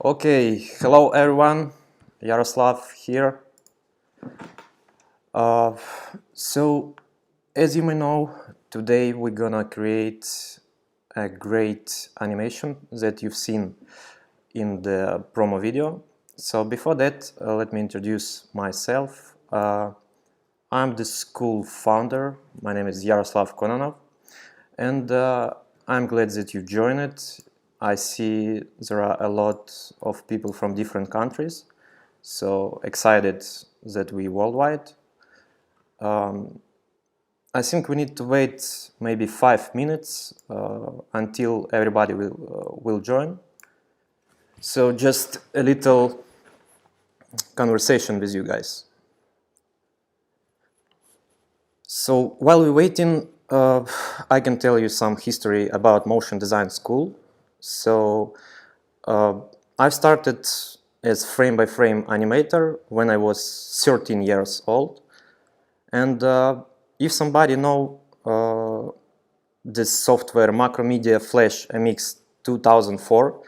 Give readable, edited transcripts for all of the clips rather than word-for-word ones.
Okay, hello everyone, Iaroslav here. So, as you may know, today we're gonna create a great animation that you've seen in the promo video. So before that, let me introduce myself. I'm the school founder. My name is Iaroslav Kononov, and I'm glad that you joined it. I see there are a lot of people from different countries, so excited that we worldwide. I think we need to wait maybe 5 minutes until everybody will join. So just a little conversation with you guys. So while we're waiting, I can tell you some history about motion design school. So I've started as frame-by-frame animator when I was 13 years old. And if somebody know this software Macromedia Flash MX 2004,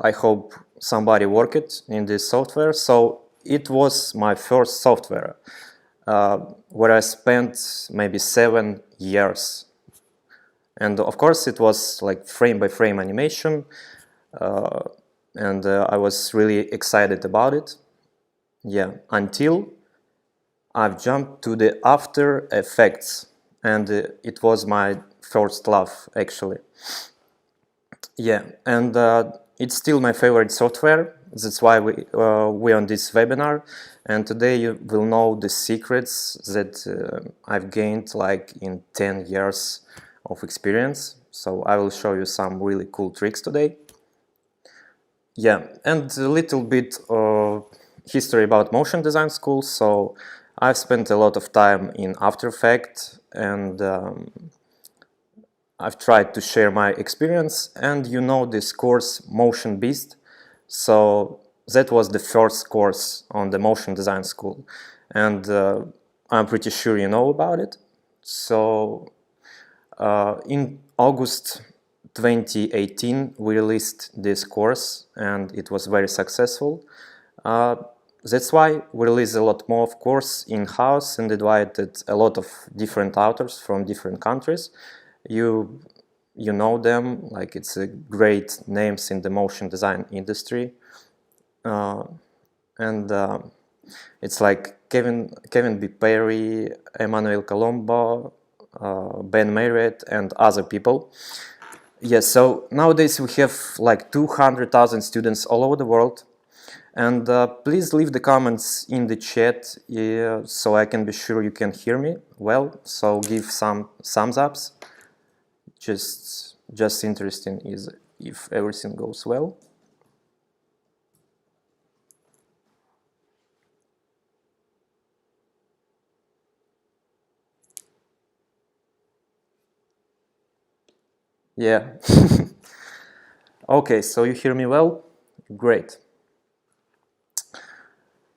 I hope somebody worked in this software. So it was my first software where I spent maybe 7 years. And of course it was like frame-by-frame animation, and I was really excited about it. Yeah, until I've jumped to the After Effects, and it was my first love actually. Yeah, and it's still my favorite software. That's why we're on this webinar, and today you will know the secrets that I've gained like in 10 years of experience. So I will show you some really cool tricks today. Yeah, and a little bit of history about motion design school. So I've spent a lot of time in After Effects, and I've tried to share my experience. And you know this course, Motion Beast. So that was the first course on the motion design school, and I'm pretty sure you know about it. So in August 2018, we released this course, and it was very successful. That's why we released a lot more, of course, in-house, and invited a lot of different authors from different countries. You know them, like it's a great names in the motion design industry, and it's like Kevin B. Perry, Emmanuel Colombo, Ben Marriott, and other people. Yes, so nowadays we have like 200,000 students all over the world. And please leave the comments in the chat so I can be sure you can hear me well. So give some thumbs ups. Just interesting is if everything goes well. Yeah. Okay, so you hear me well? Great.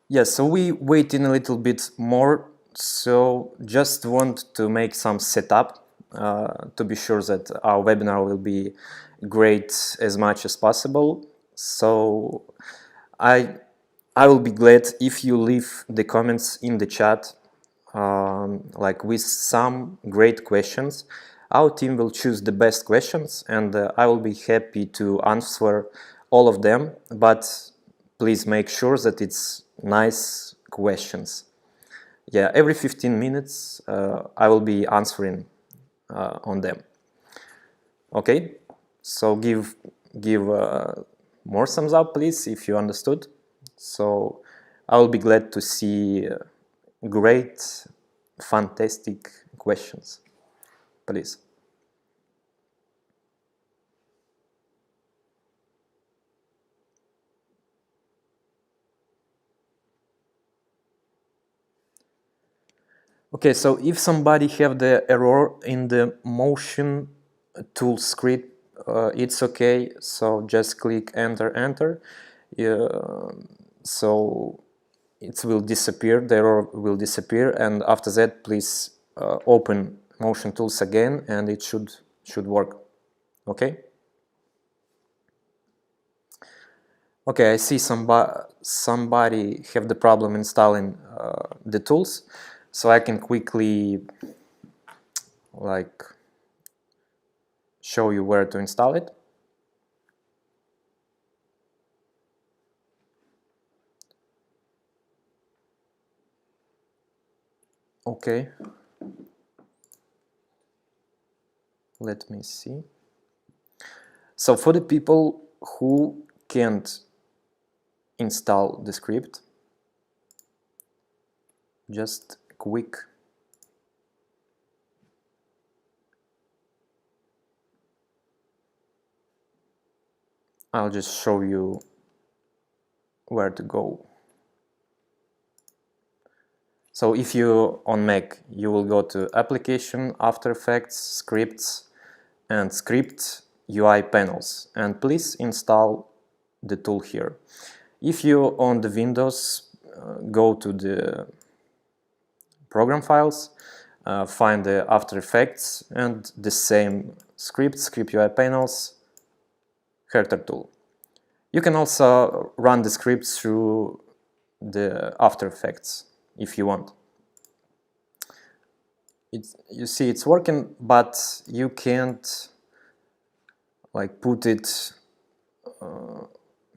Yeah, so we waiting a little bit more. So just want to make some setup to be sure that our webinar will be great as much as possible. So I will be glad if you leave the comments in the chat, like with some great questions. Our team will choose the best questions, and I will be happy to answer all of them. But please make sure that it's nice questions. Yeah, every 15 minutes I will be answering on them. Okay, so give more thumbs up, please, if you understood. So I will be glad to see great, fantastic questions, please. Okay, so if somebody have the error in the motion tool script, it's okay. So just click enter. So it will disappear, the error will disappear, and after that please open motion tools again, and it should work. Okay. Okay, I see somebody have the problem installing the tools, so I can quickly like show you where to install it. Okay, let me see. So for the people who can't install the script, just quick I'll just show you where to go. So if you on Mac, you will go to Application, After Effects, Scripts, and Script UI panels, and please install the tool here. If you on the Windows, go to the program files, find the After Effects and the same Script UI panels, Herter tool. You can also run the scripts through the After Effects if you want. You see it's working, but you can't like put it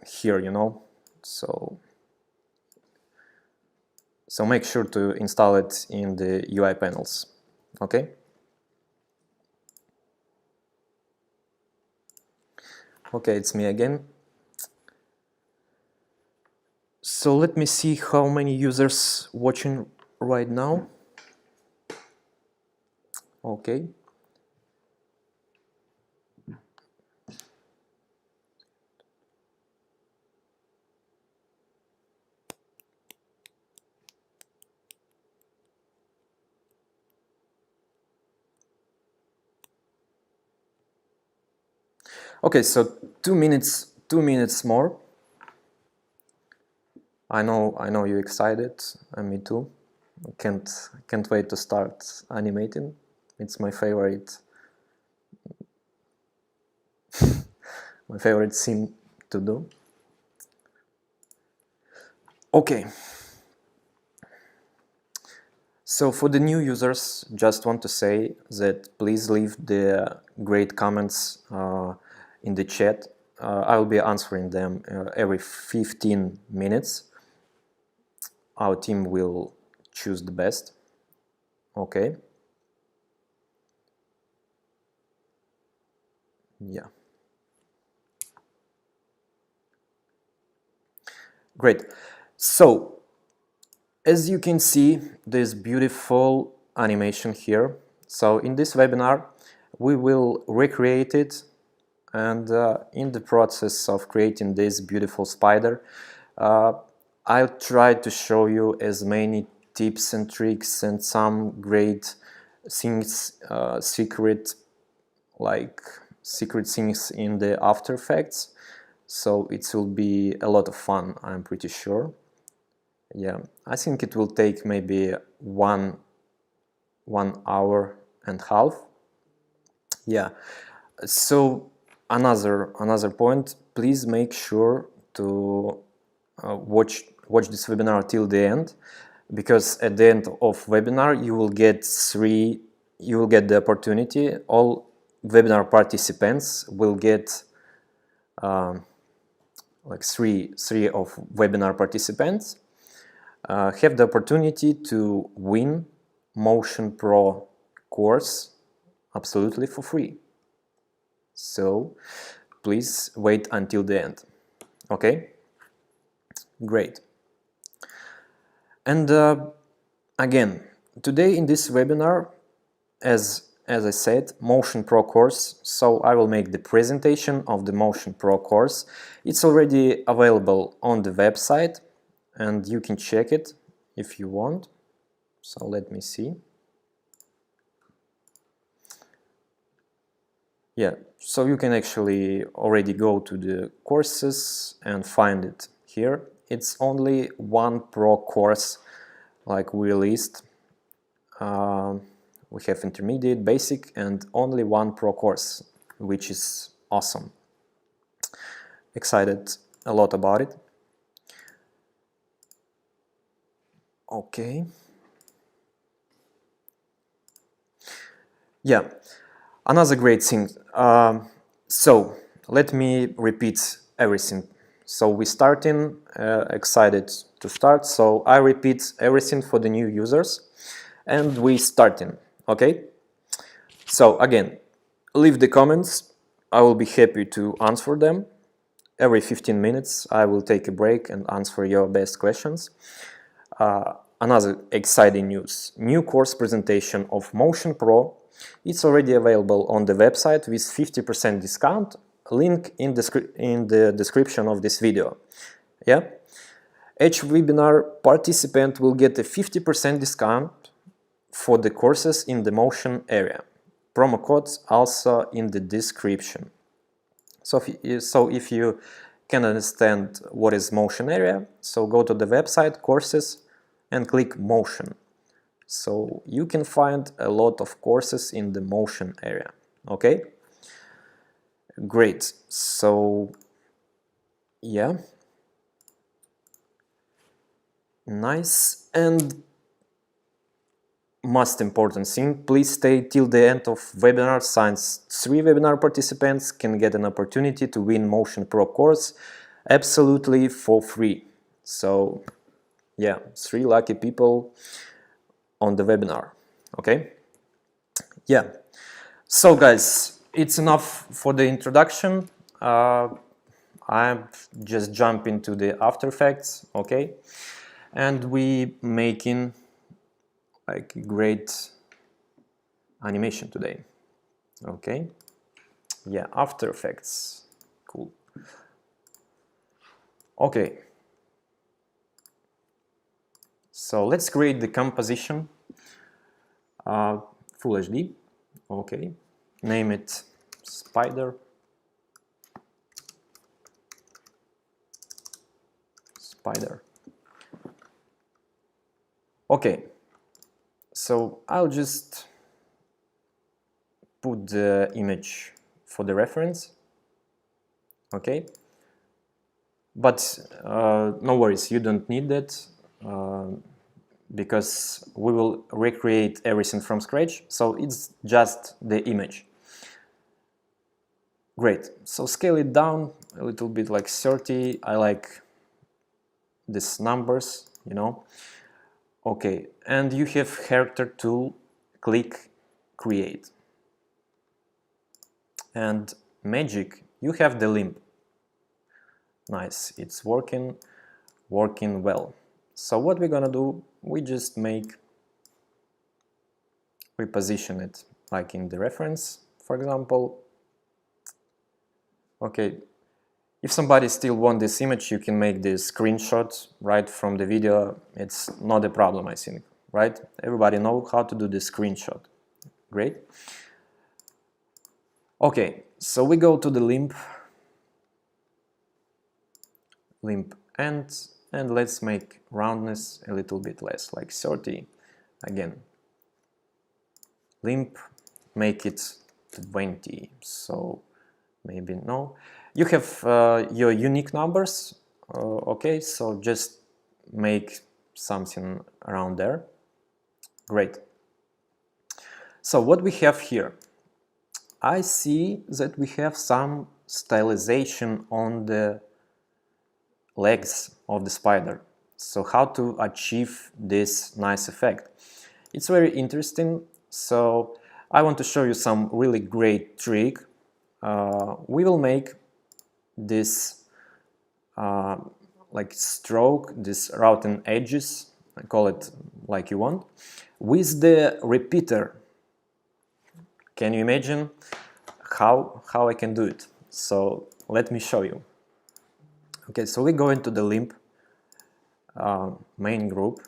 here, you know. So make sure to install it in the UI panels. Okay. Okay, it's me again. So let me see how many users watching right now. Okay. Okay, so 2 minutes more. I know you're excited, and me too. I can't wait to start animating. It's my favorite scene to do. Okay. So for the new users, just want to say that please leave the great comments in the chat. I will be answering them every 15 minutes. Our team will choose the best. Okay. Yeah. Great. So, as you can see, this beautiful animation here. So in this webinar, we will recreate it, and in the process of creating this beautiful spider, I'll try to show you as many tips and tricks and some great things, secret things in the After Effects. So it will be a lot of fun, I'm pretty sure. Yeah, I think it will take maybe one hour and a half. Yeah. So another point, please make sure to watch this webinar till the end, because at the end of webinar you will get the opportunity. All webinar participants will get like three of webinar participants have the opportunity to win Motion Pro course absolutely for free. So please wait until the end. Okay, great. And again, today in this webinar, as I said, Motion Pro course, so I will make the presentation of the Motion Pro course. It's already available on the website, and you can check it if you want. So let me see. Yeah, so you can actually already go to the courses and find it here. It's only one Pro course like we released. We have intermediate, basic, and only one Pro course, which is awesome. Excited a lot about it. Okay. Yeah, another great thing. So let me repeat everything. So we starting, excited to start. So I repeat everything for the new users, and we starting. Okay. So again, leave the comments. I will be happy to answer them. Every 15 minutes, I will take a break and answer your best questions. Another exciting news, new course presentation of Motion Pro. It's already available on the website with 50% discount, link in the description of this video. Yeah? Each webinar participant will get a 50% discount for the courses in the motion area. Promo codes also in the description. So if you can understand what is motion area, so go to the website, courses, and click motion. So you can find a lot of courses in the motion area. Okay? Great. So yeah. Nice. And most important thing, please stay till the end of webinar, since 3 webinar participants can get an opportunity to win Motion Pro course absolutely for free. So yeah, 3 lucky people on the webinar. Okay? Yeah. So guys, it's enough for the introduction. I'm just jump into the After Effects, okay? And we making like great animation today. Okay. Yeah, After Effects. Cool. Okay. So let's create the composition. Full HD. Okay. Name it Spider. Spider. Okay. So I'll just put the image for the reference. Okay. But no worries, you don't need that because we will recreate everything from scratch. So it's just the image. Great. So scale it down a little bit, like 30. I like these numbers, you know. Okay. And you have character tool, click create. And magic, you have the limb. Nice. It's working well. So what we're gonna do, we position it like in the reference, for example. Okay, if somebody still wants this image, you can make this screenshot right from the video. It's not a problem, I think, right? Everybody knows how to do the screenshot. Great. Okay, so we go to the limb end, and let's make roundness a little bit less, like 30. Again, limb, make it 20. So maybe no. You have your unique numbers. Okay, so just make something around there. Great. So what we have here, I see that we have some stylization on the legs of the spider. So how to achieve this nice effect? It's very interesting. So I want to show you some really great trick. We will make this like stroke, this routing edges, call it like you want, with the repeater. Can you imagine how I can do it? So let me show you. Okay, so we go into the limb main group.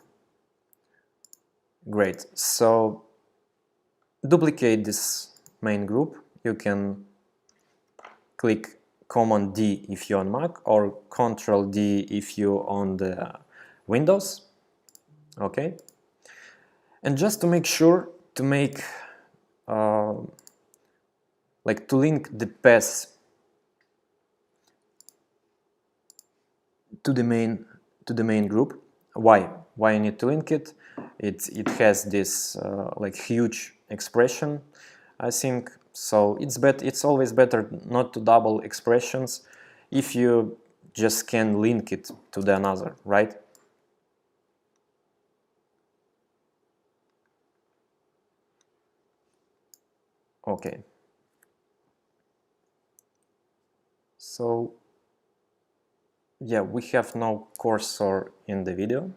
Great. So duplicate this main group. You can click Command D if you're on Mac, or Control D if you're on the Windows. Okay. And just to make sure to make like to link the path to the main group. Why I need to link it? It has this like huge expression, I think. So it's always better not to double expressions if you just can link it to the another, right? Okay. So yeah, we have no cursor in the video.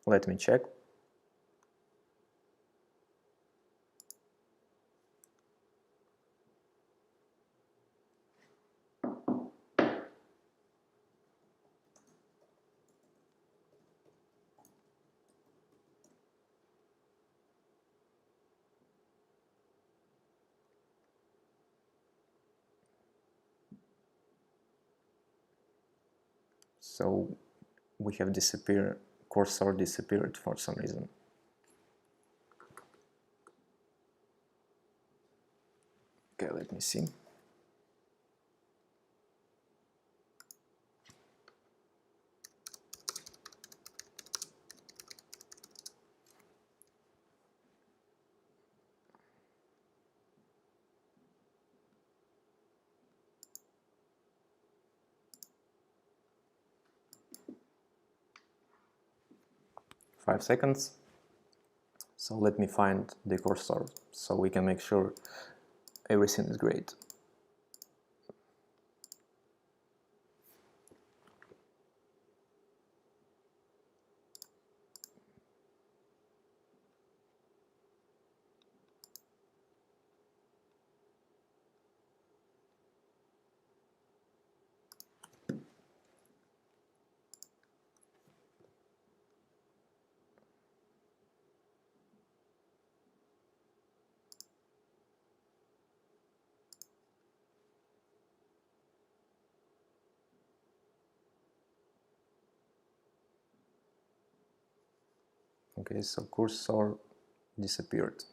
Let me check. So we have cursor disappeared for some reason. Okay, let me see. Five seconds. So let me find the cursor so we can make sure everything is great. Okay, so cursor disappeared.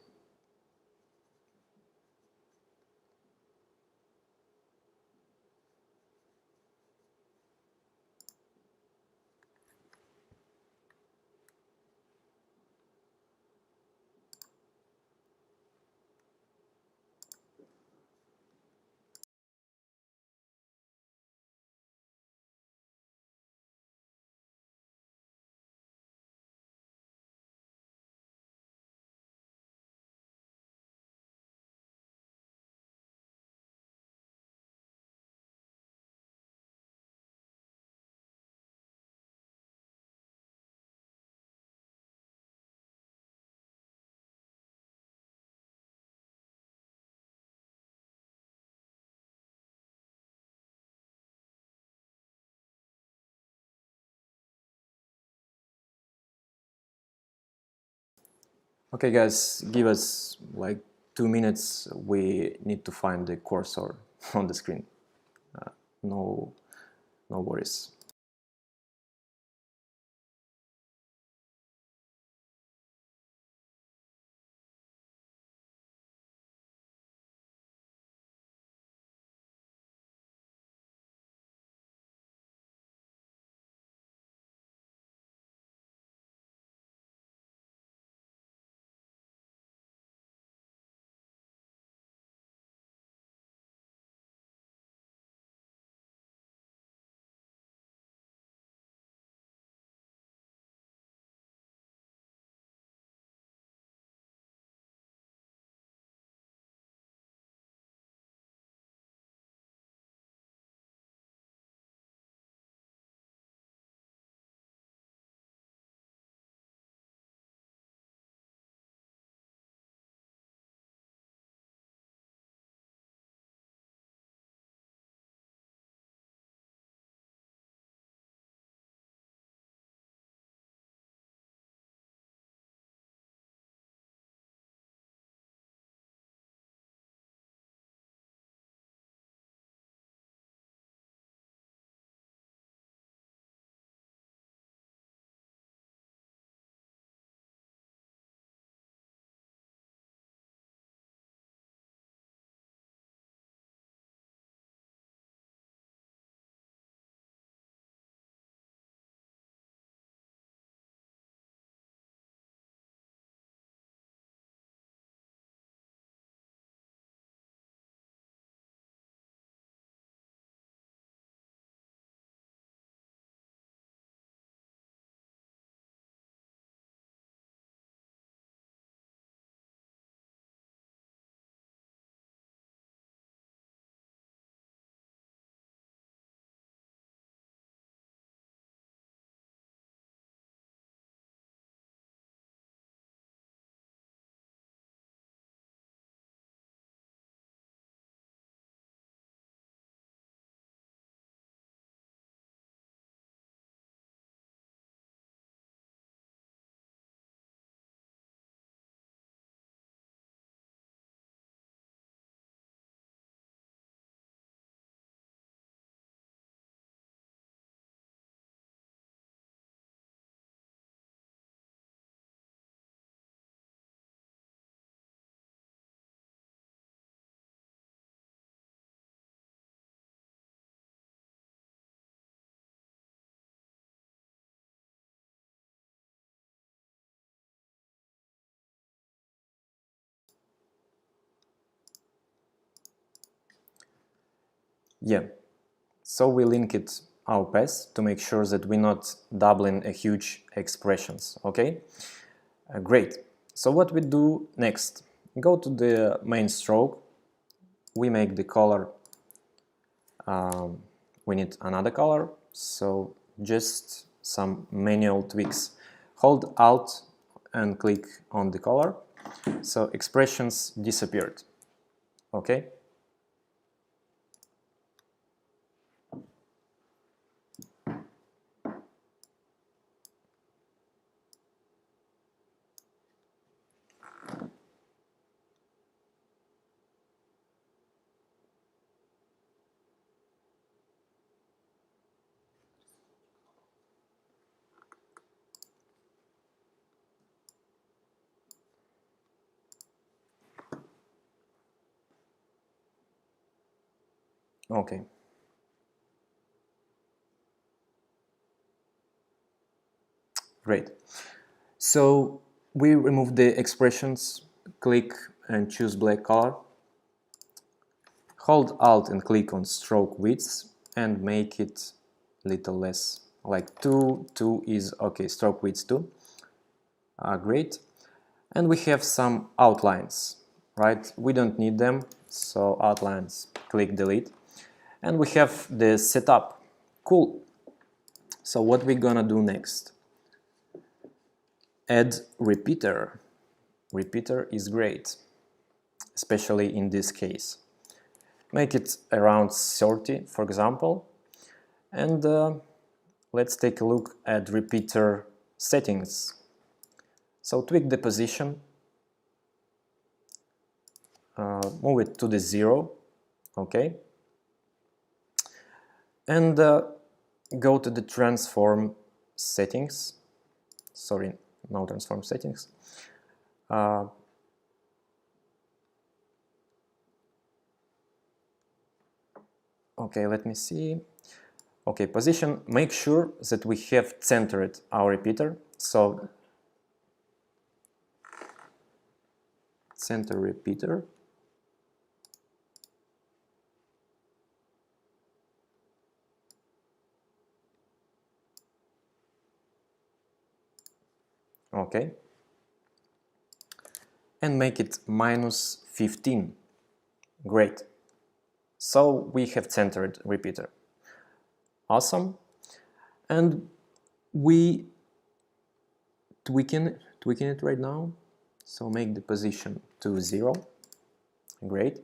Okay guys, give us like 2 minutes. We need to find the cursor on the screen. No worries. Yeah, so we link it our path to make sure that we're not doubling a huge expressions, okay? Great. So what we do next? Go to the main stroke. We make the color. We need another color. So just some manual tweaks. Hold Alt and click on the color. So expressions disappeared. Okay. Okay. Great. So we remove the expressions, click and choose black color. Hold Alt and click on stroke width and make it little less, like 2 is okay, stroke width 2. Great. And we have some outlines, right? We don't need them, so outlines, click delete. And we have the setup. Cool. So what we're gonna do next? Add repeater. Repeater is great, especially in this case. Make it around 30, for example. And let's take a look at repeater settings. So tweak the position, move it to the 0, okay? And go to the transform settings. Sorry, no transform settings. Okay, let me see. Okay, position, make sure that we have centered our repeater. So center repeater. Okay. And make it -15. Great. So we have centered repeater. Awesome. And we tweaking it right now. So make the position to 0. Great.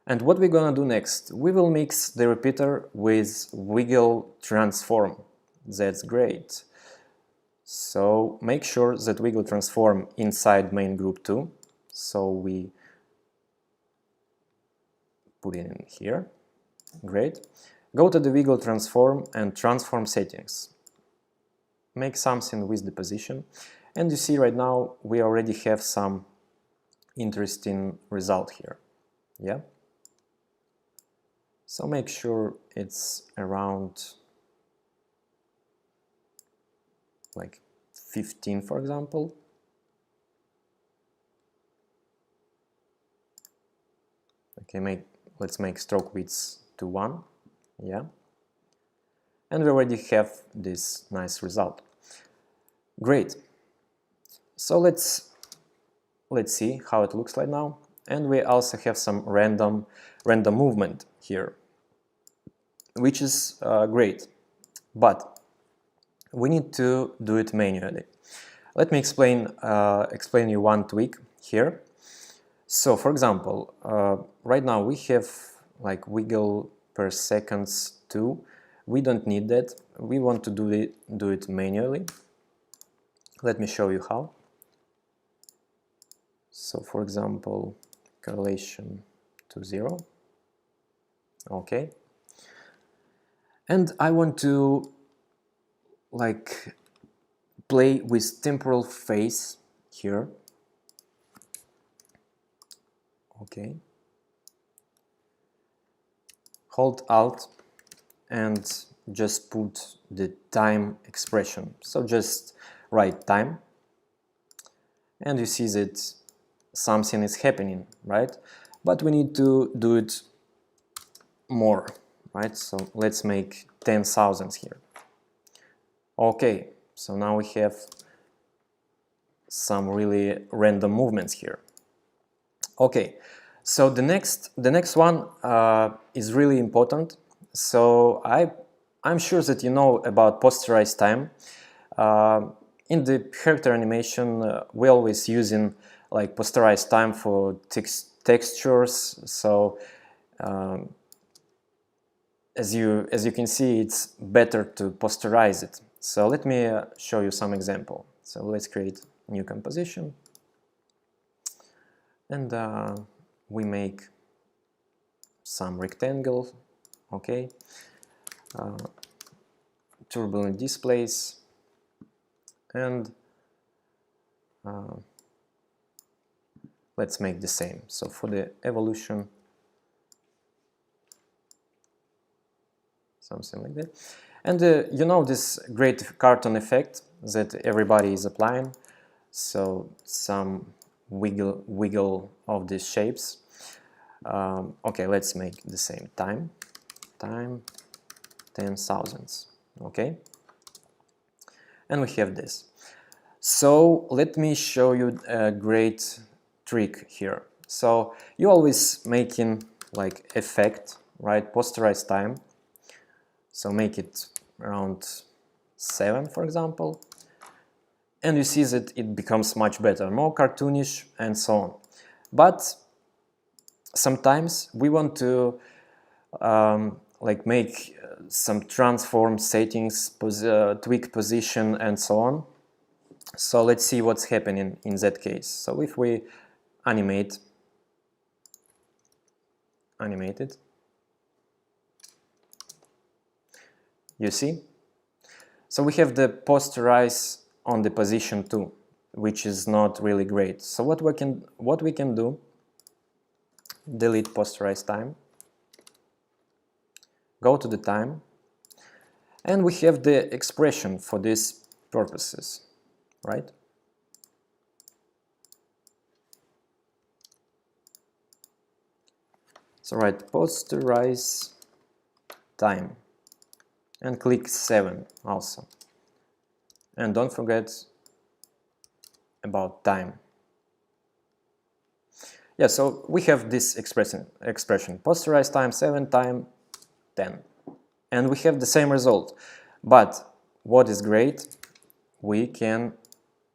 And what we're gonna do next? We will mix the repeater with wiggle transform. That's great. So make sure that wiggle transform inside main group 2. So we put it in here. Great. Go to the wiggle transform and transform settings. Make something with the position. And you see right now we already have some interesting result here. Yeah. So make sure it's around like 15, for example. Okay, let's make stroke width to 1. Yeah. And we already have this nice result. Great. So let's see how it looks like now. And we also have some random movement here, which is great. But we need to do it manually. Let me explain you one tweak here. So, for example, right now we have like wiggle per seconds 2. We don't need that. We want to do it manually. Let me show you how. So, for example, correlation to 0. Okay. And I want to like play with temporal phase here. Okay. Hold Alt and just put the time expression. So just write time. And you see that something is happening, right? But we need to do it more, right? So let's make 10,000 here. Okay, so now we have some really random movements here. Okay, so the next one is really important. So I'm sure that you know about Posterize Time. In the character animation, we're always using like Posterize Time for textures. So as you can see, it's better to posterize it. So let me show you some example. So let's create a new composition, and we make some rectangle. Okay, turbulent displays, and let's make the same. So for the evolution, something like that. And you know this great cartoon effect that everybody is applying. So some wiggle of these shapes. Okay, let's make the same time 10,000. Okay, and we have this. So let me show you a great trick here. So you always making like effect, right? Posterize time. So make it around 7, for example, and you see that it becomes much better, more cartoonish and so on. But sometimes we want to like make some transform settings, tweak position and so on. So let's see what's happening in that case. So if we animate it, you see? So we have the posterize on the position 2, which is not really great. So what we can do, delete posterize time, go to the time, and we have the expression for these purposes, right? So write posterize time and click 7 also. And don't forget about time. Yeah, so we have this expression posterize time 7 time 10. And we have the same result. But what is great, we can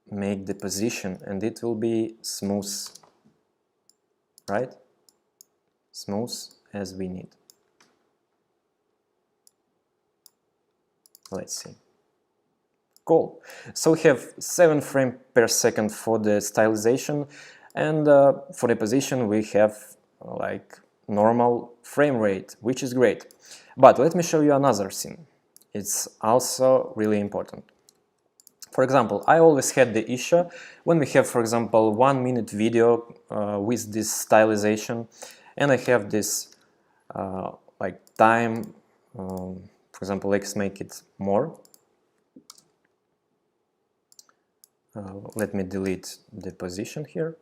make the position and it will be smooth, right? Smooth as we need. Let's see. Cool. So we have 7 frames per second for the stylization, and for the position we have like normal frame rate, which is great. But let me show you another thing. It's also really important. For example, I always had the issue when we have, for example, 1-minute video with this stylization, and I have this like time. For example, let's make it more. Let me delete the position here.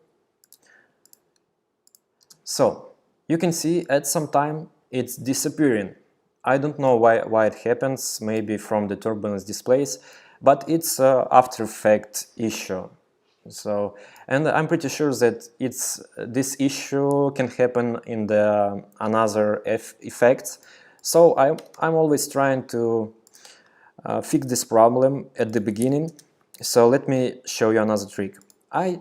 So you can see at some time it's disappearing. I don't know why it happens, maybe from the turbulence displays, but it's After Effects issue. So, and I'm pretty sure that this issue can happen in the another effects. So I'm always trying to fix this problem at the beginning. So let me show you another trick. I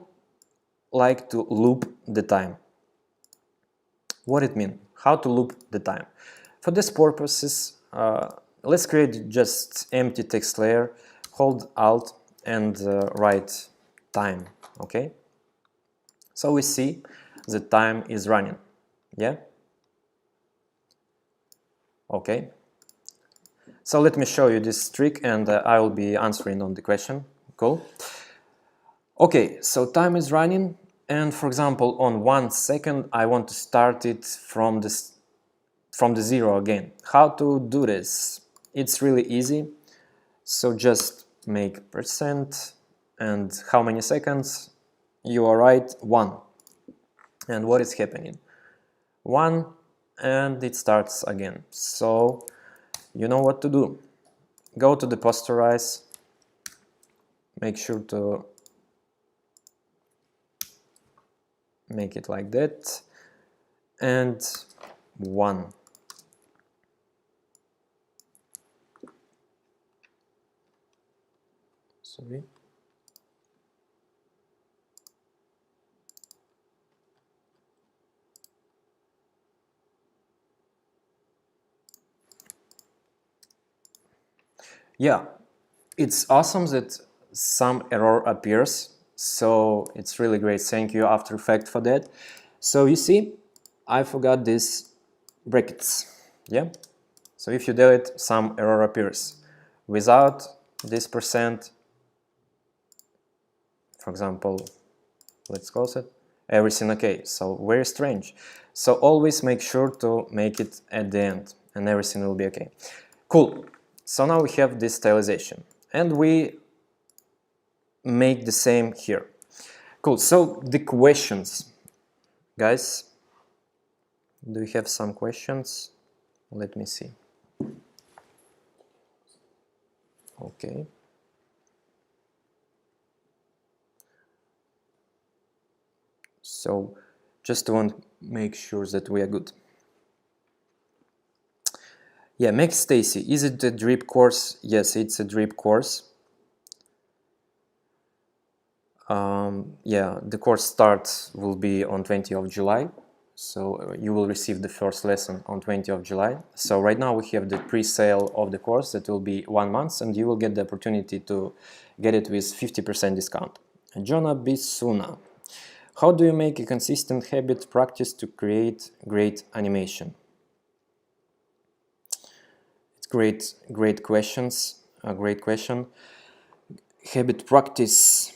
like to loop the time. What it means? How to loop the time? For this purposes, let's create just empty text layer. Hold Alt and write time. Okay. So we see the time is running. Yeah. Okay. So let me show you this trick, and I will be answering on the question. Cool. Okay, so time is running, and for example, on 1 second, I want to start it from the 0 again. How to do this? It's really easy. So just make %, and how many seconds? You are right, 1. And what is happening? 1, and it starts again. So you know what to do. Go to the Posterize, make sure to make it like that, and 1. Sorry. Yeah, it's awesome that some error appears, so it's really great. Thank you, After Effects, for that. So you see, I forgot these brackets. Yeah. So if you delete, some error appears. Without this %, for example, let's close it, everything okay. So very strange. So always make sure to make it at the end and everything will be okay. Cool. So now we have this stylization and we make the same here. Cool. So the questions, guys, do we have some questions? Let me see. Okay. So just want to make sure that we are good. Yeah, Max Stacy, is it a drip course? Yes, it's a drip course. Yeah, the course start will be on 20th of July. So you will receive the first lesson on 20th of July. So right now we have the pre-sale of the course that will be 1 month and you will get the opportunity to get it with 50% discount. Jonah Bisuna, how do you make a consistent habit practice to create great animation? It's great questions, a great question. Habit practice,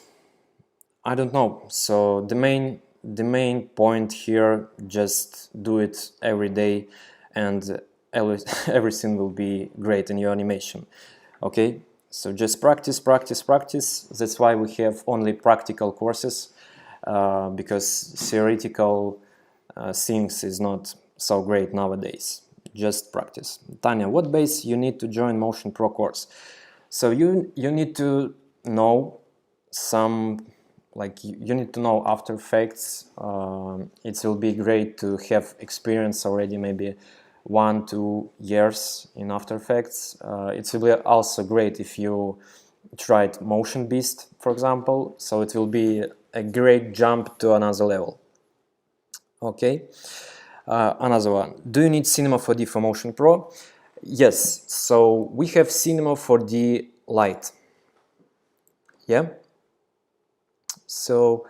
I don't know. So the main point here, just do it every day and everything will be great in your animation. Okay, so just practice. That's why we have only practical courses, because theoretical things is not so great nowadays. Just practice. Tanya, what base you need to join Motion Pro course? So you need to know some, like you need to know After Effects. It will be great to have experience already, maybe 1-2 years in After Effects. It will be also great if you tried Motion Beast, for example. So it will be a great jump to another level. Okay. Another one. Do you need Cinema 4D for Motion Pro? Yes. So we have Cinema 4D Lite. Yeah. So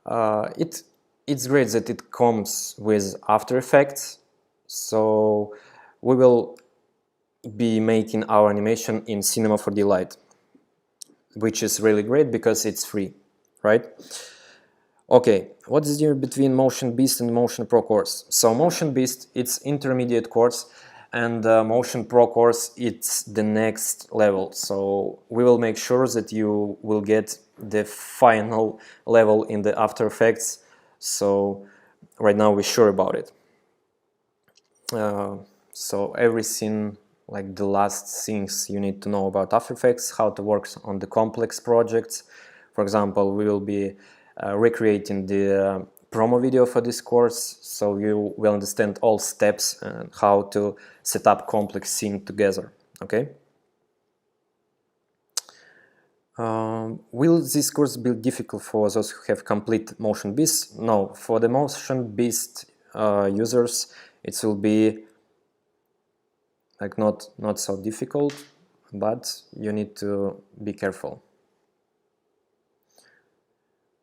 it's great that it comes with After Effects. So we will be making our animation in Cinema 4D Lite, which is really great because it's free, right? Okay, what is the difference between Motion Beast and Motion Pro course? So Motion Beast, it's intermediate course, and Motion Pro course, it's the next level. So we will make sure that you will get the final level in the After Effects. So right now we're sure about it. So everything, like the last things you need to know about After Effects, how to work on the complex projects. For example, we will be recreating the promo video for this course, so you will understand all steps and how to set up complex scene together. Okay. Will this course be difficult for those who have complete Motion Beast? No, for the Motion Beast users, it will be like not so difficult, but you need to be careful.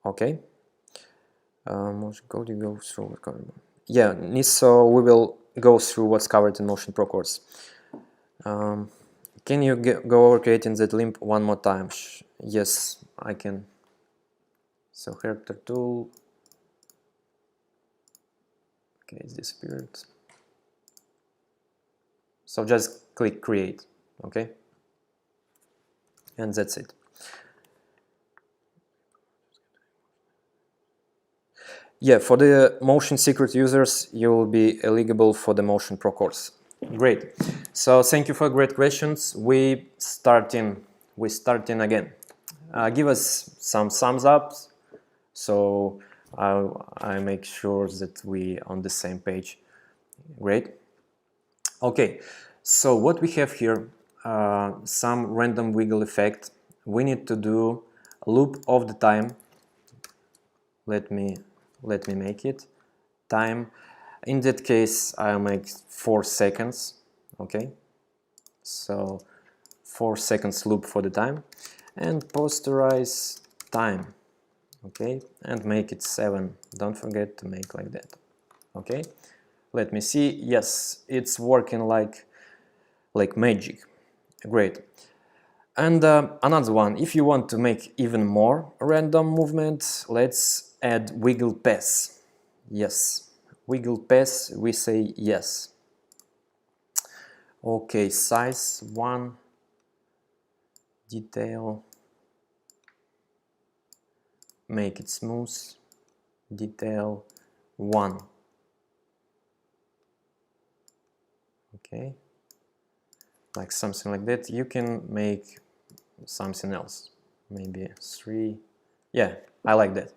Okay. Motion code, you go through what covered. Yeah, so we will go through what's covered in Motion Pro course. Can you go over creating that limp one more time? Yes, I can. So character tool. Okay, it's disappeared. So just click create, okay? And that's it. Yeah, for the motion secret users, you will be eligible for the Motion Pro course. Great. So thank you for great questions. We starting again. Give us some thumbs up, so I make sure that we on the same page. Great. Okay. So what we have here, some random wiggle effect. We need to do a loop of the time. Let me make it time. In that case, I'll make 4 seconds. Okay, so 4 seconds loop for the time, and posterize time. Okay, and make it 7. Don't forget to make like that. Okay, let me see. Yes, it's working like magic. Great. And another one, if you want to make even more random movement, let's add wiggle pass. Yes, wiggle pass, we say yes. Okay, size 1, detail, make it smooth, detail 1. Okay, like something like that. You can make something else, maybe 3. Yeah, I like that.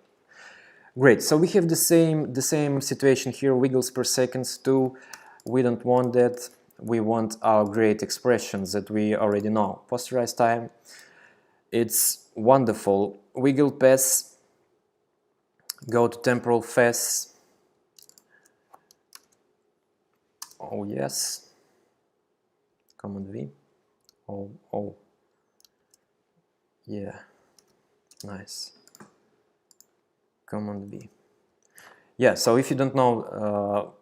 Great. So we have the same situation here. Wiggles per seconds 2. We don't want that. We want our great expressions that we already know. Posterize time. It's wonderful. Wiggle pass. Go to temporal phase. Oh yes. Command V. Oh. Yeah. Nice. Command V. Yeah, so if you don't know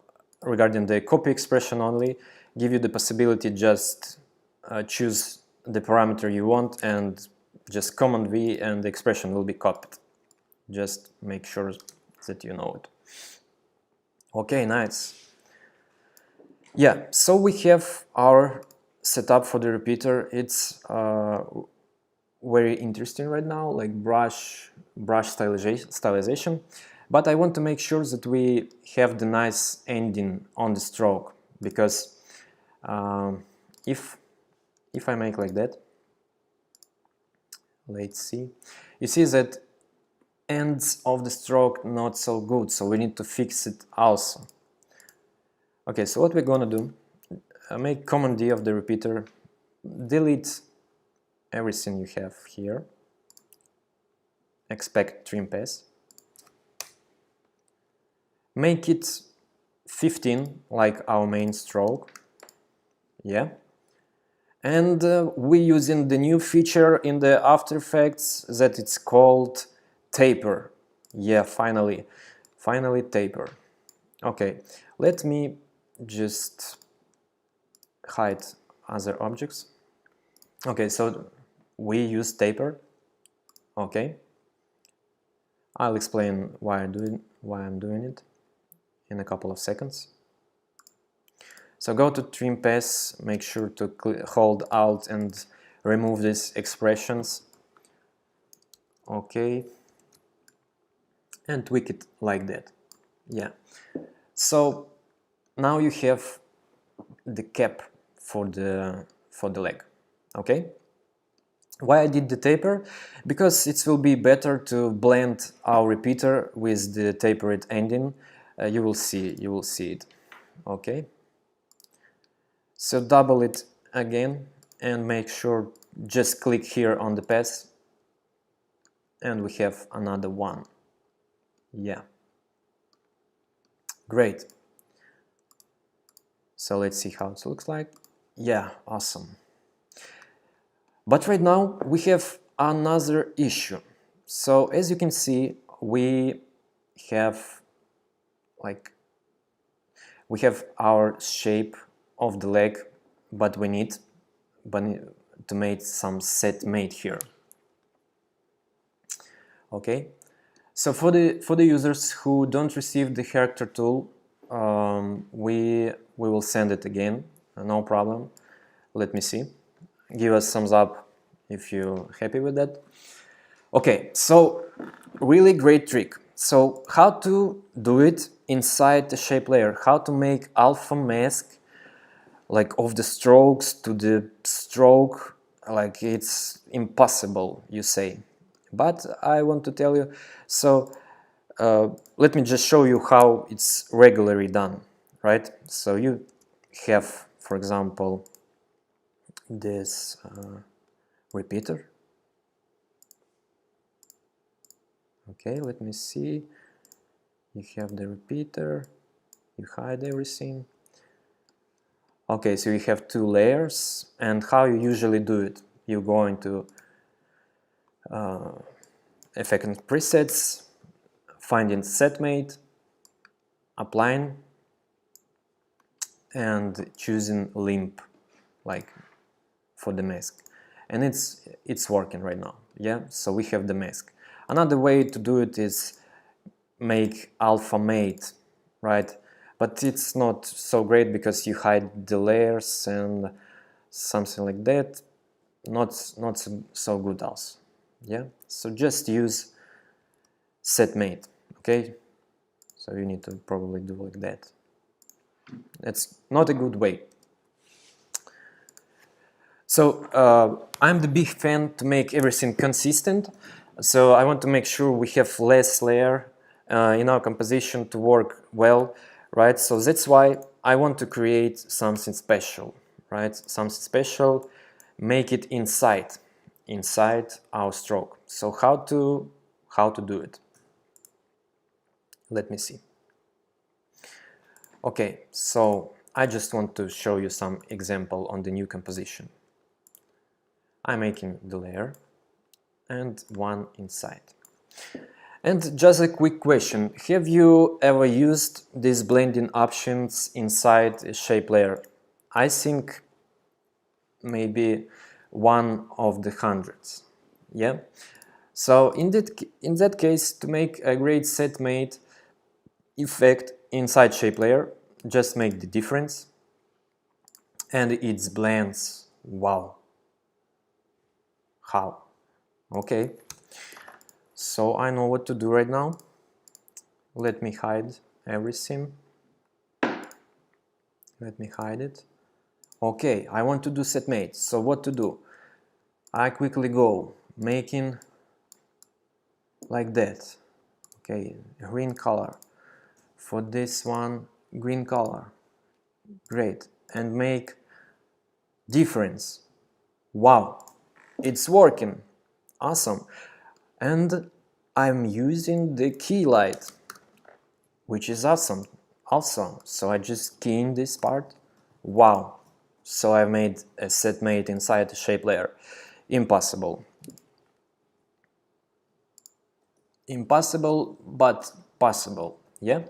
regarding the copy expression only, give you the possibility just choose the parameter you want and just Command V and the expression will be copied. Just make sure that you know it. Okay, nice. Yeah, so we have our setup for the repeater. It's very interesting right now, like brush stylization. But I want to make sure that we have the nice ending on the stroke, because if I make like that, let's see, you see that ends of the stroke not so good, so we need to fix it also. Okay, so what we're gonna do, make Command D of the repeater, delete everything you have here, expect trim pass, make it 15 like our main stroke, yeah, and we're using the new feature in the After Effects that it's called taper. Yeah, finally taper. Okay, let me just hide other objects. Okay, so we use taper. Okay, I'll explain why I'm doing it in a couple of seconds. So go to trim pass, make sure to hold Alt and remove these expressions. Okay, and tweak it like that. Yeah, so now you have the cap for the leg. Okay, why I did the taper? Because it will be better to blend our repeater with the tapered ending. You will see it. Okay, so double it again and make sure, just click here on the pass and we have another one. Yeah, great. So let's see how it looks like. Yeah, awesome. But right now we have another issue. So as you can see, we have our shape of the leg, but we need to make some set made here. Okay, so for the users who don't receive the character tool, we will send it again, no problem. Let me see. Give us thumbs up if you're happy with that. Okay, so really great trick. so how to do it inside the shape layer, how to make alpha mask like of the strokes to the stroke, like it's impossible, you say. But I want to tell you, so let me just show you how it's regularly done, right? So you have, for example, this repeater. Okay, let me see. You have the repeater, you hide everything. Okay, so you have two layers, and how you usually do it? You go into Effect and Presets, finding Setmate, applying, and choosing Limp, like for the mask. And it's working right now, yeah? So we have the mask. Another way to do it is make alpha mate, right? But it's not so great because you hide the layers and something like that. Not so good also, yeah? So just use set mate, okay? So you need to probably do like that. It's not a good way. So I'm the big fan to make everything consistent. So I want to make sure we have less layer in our composition to work well, right? So that's why I want to create something special, right? Something special, make it inside our stroke. So how to do it? Let me see. Okay, so I just want to show you some example on the new composition. I'm making the layer and one inside. And just a quick question, have you ever used these blending options inside a shape layer? I think maybe one of the hundreds, yeah? So in that case, to make a great set mate effect inside shape layer, just make the difference and it blends. Wow. How? Okay. So I know what to do right now. Let me hide everything. Let me hide it. Okay, I want to do set mate. So what to do? I quickly go making like that. Okay, green color. For this one, green color. Great. And make difference. Wow, it's working. Awesome. And I'm using the key light, which is awesome. Also, so I just key in this part. Wow. So I made a set mate inside the shape layer. Impossible. Impossible, but possible. Yeah?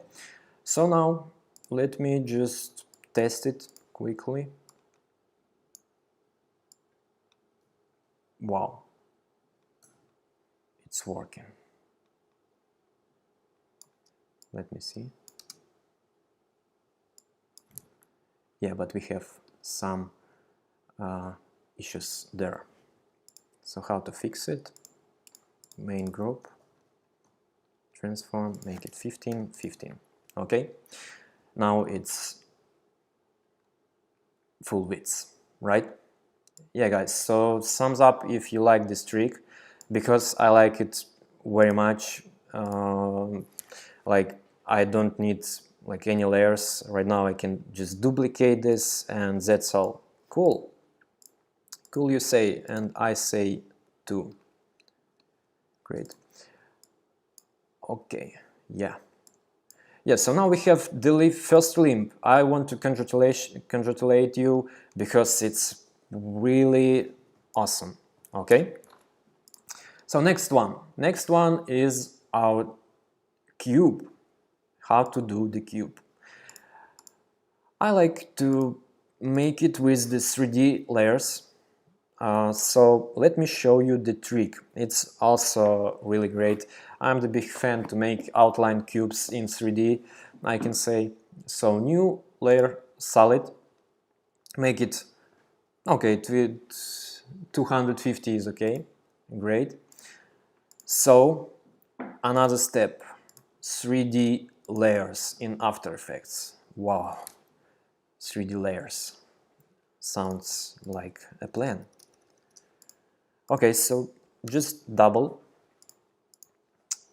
So now let me just test it quickly. Wow. It's working. Let me see. Yeah, but we have some issues there. So how to fix it? Main group, transform, make it 15, 15. Okay, now it's full width, right? Yeah, guys, so thumbs up if you like this trick, because I like it very much. Like I don't need like any layers right now. I can just duplicate this and that's all. Cool. Cool, you say, and I say too. Great. Okay, yeah. Yeah, so now we have the first limb. I want to congratulate you because it's really awesome. Okay. So next one. Next one is our cube. How to do the cube. I like to make it with the 3D layers. So let me show you the trick. It's also really great. I'm the big fan to make outline cubes in 3D, I can say. So new layer, solid, make it, okay, 250 is okay, great. So another step, 3D layers in After Effects. Wow, 3D layers. Sounds like a plan. Okay, so just double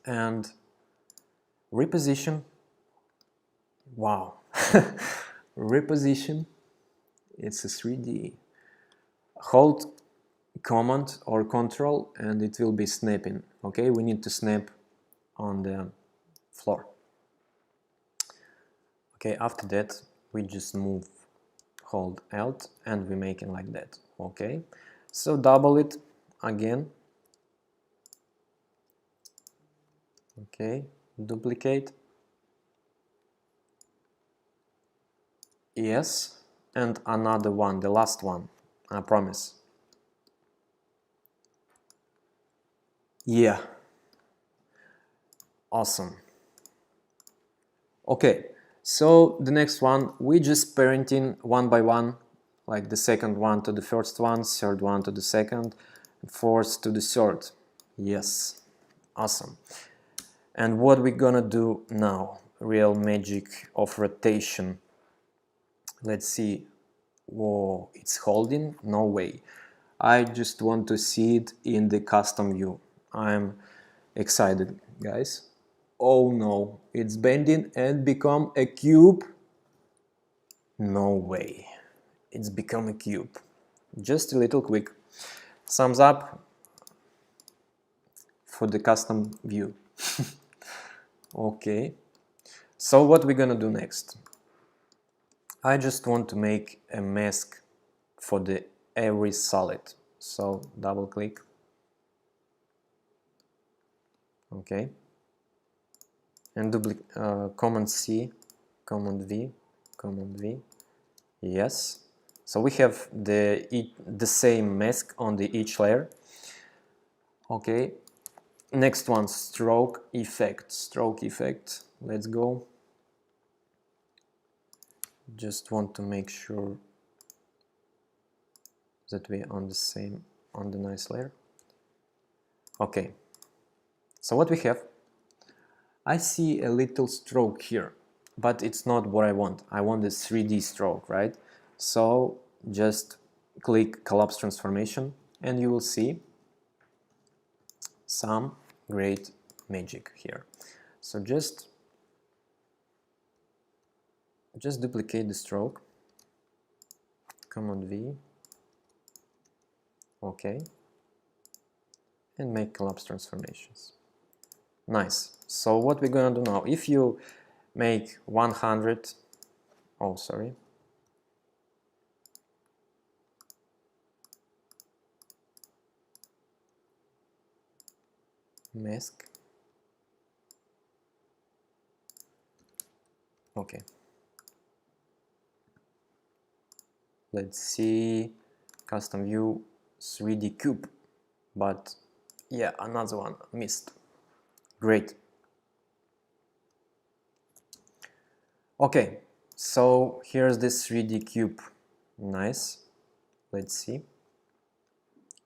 and reposition. Wow, reposition. It's a 3D. Hold Command or Control and it will be snapping. Okay, we need to snap on the floor. Okay, after that we just move, hold Alt, and we make it like that. Okay, so double it again. Okay, duplicate. Yes, and another one, the last one, I promise. Yeah, awesome. Okay, so the next one, we just parenting one by one, like the second one to the first one, third one to the second, fourth to the third. Yes, awesome. And what we're gonna do now? Real magic of rotation. Let's see. Whoa, it's holding? No way. I just want to see it in the custom view. I'm excited, guys. Oh no, it's bending and become a cube. No way, it's become a cube. Just a little quick. Thumbs up for the custom view. Okay, so what we're gonna do next? I just want to make a mask for the every solid. So double click. Okay. And Command C, Command V, Command V. Yes. So we have the same mask on the each layer. Okay. Next one, stroke effect. Stroke effect. Let's go. Just want to make sure that we're on the nice layer. Okay. So what we have, I see a little stroke here, but it's not what I want. I want this 3D stroke, right? So just click Collapse Transformation and you will see some great magic here. So just duplicate the stroke, Command V, okay, and make Collapse Transformations. Nice. So what we're gonna do now, if you make 100, oh sorry, mask, okay, let's see, custom view, 3D cube, but yeah, another one missed. Great. Okay, so here's this 3D cube. Nice. Let's see.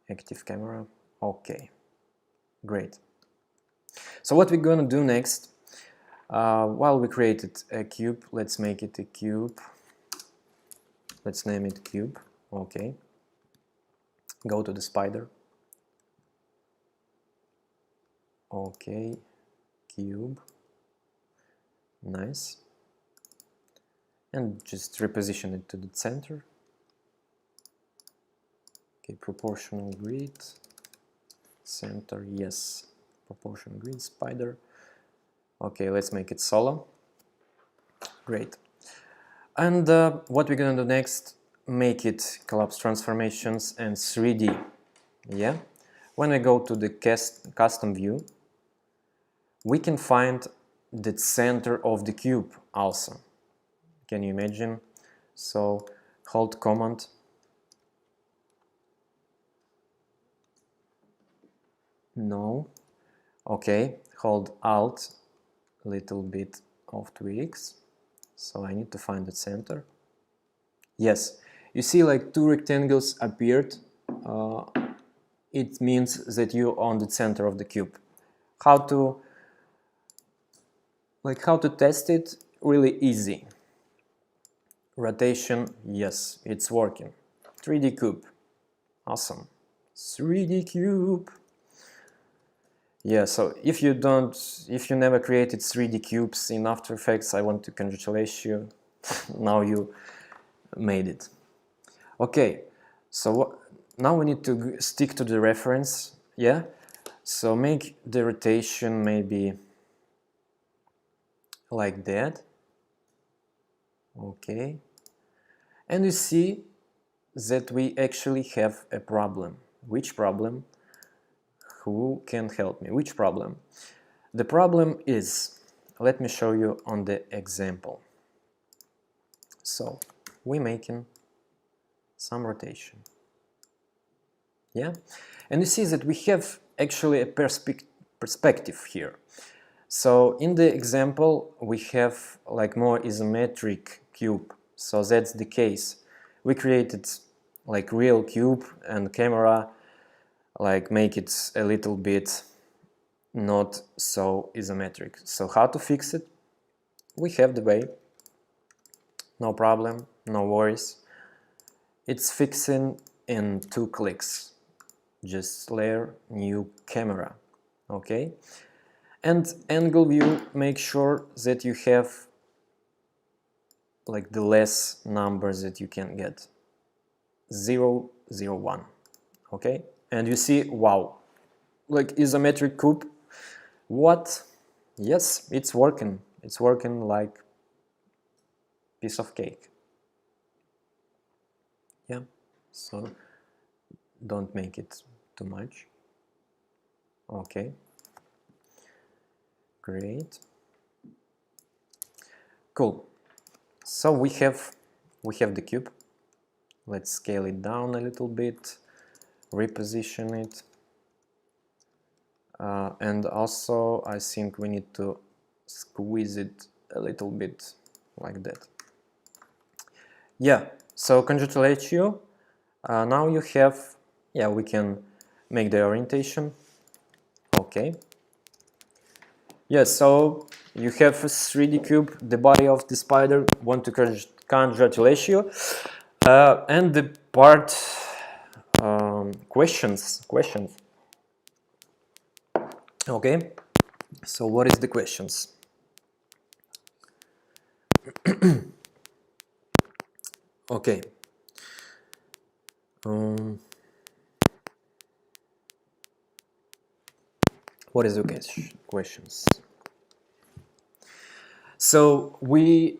Active camera. Okay, great. So what we're gonna do next, while we created a cube, let's make it a cube. Let's name it cube. Okay. Go to the spider. Okay, cube. Nice. And just reposition it to the center. Okay, proportional grid, center, yes, proportional grid, spider. Okay, let's make it solo. Great. And what we're gonna do next, make it collapse transformations and 3D. Yeah. When we go to the custom view, we can find the center of the cube also. Can you imagine? So hold Command, no, okay, hold Alt, little bit of tweaks, so I need to find the center. Yes, you see like two rectangles appeared, it means that you're on the center of the cube. How to Like how to test it? Really easy. Rotation, yes, it's working. 3D cube, awesome. 3D cube. Yeah, so if you never created 3D cubes in After Effects, I want to congratulate you. Now you made it. Okay, so now we need to stick to the reference, yeah? So make the rotation maybe like that. Okay. And you see that we actually have a problem. Which problem? Who can help me? Which problem? The problem is, let me show you on the example. So we're making some rotation. Yeah? And you see that we have actually a perspective here. So in the example, we have like more isometric cube. So that's the case. We created like real cube and camera like make it a little bit not so isometric. So how to fix it? We have the way. No problem, no worries. It's fixing in 2 clicks. Just layer, new camera. Okay? And angle view, make sure that you have like the less numbers that you can get. 0, 0, 1. Okay? And you see, wow, like isometric cube. What? Yes, it's working. It's working like piece of cake. Yeah, so don't make it too much. Okay, great, cool. So we have the cube. Let's scale it down a little bit, reposition it, and also I think we need to squeeze it a little bit like that. Yeah, so congratulate you. Now you have, yeah, we can make the orientation. Okay. Yeah, so you have a 3D cube, the body of the spider. Want to congratulate you. And the part questions. Okay. So what is the questions? Okay. What is the questions? So we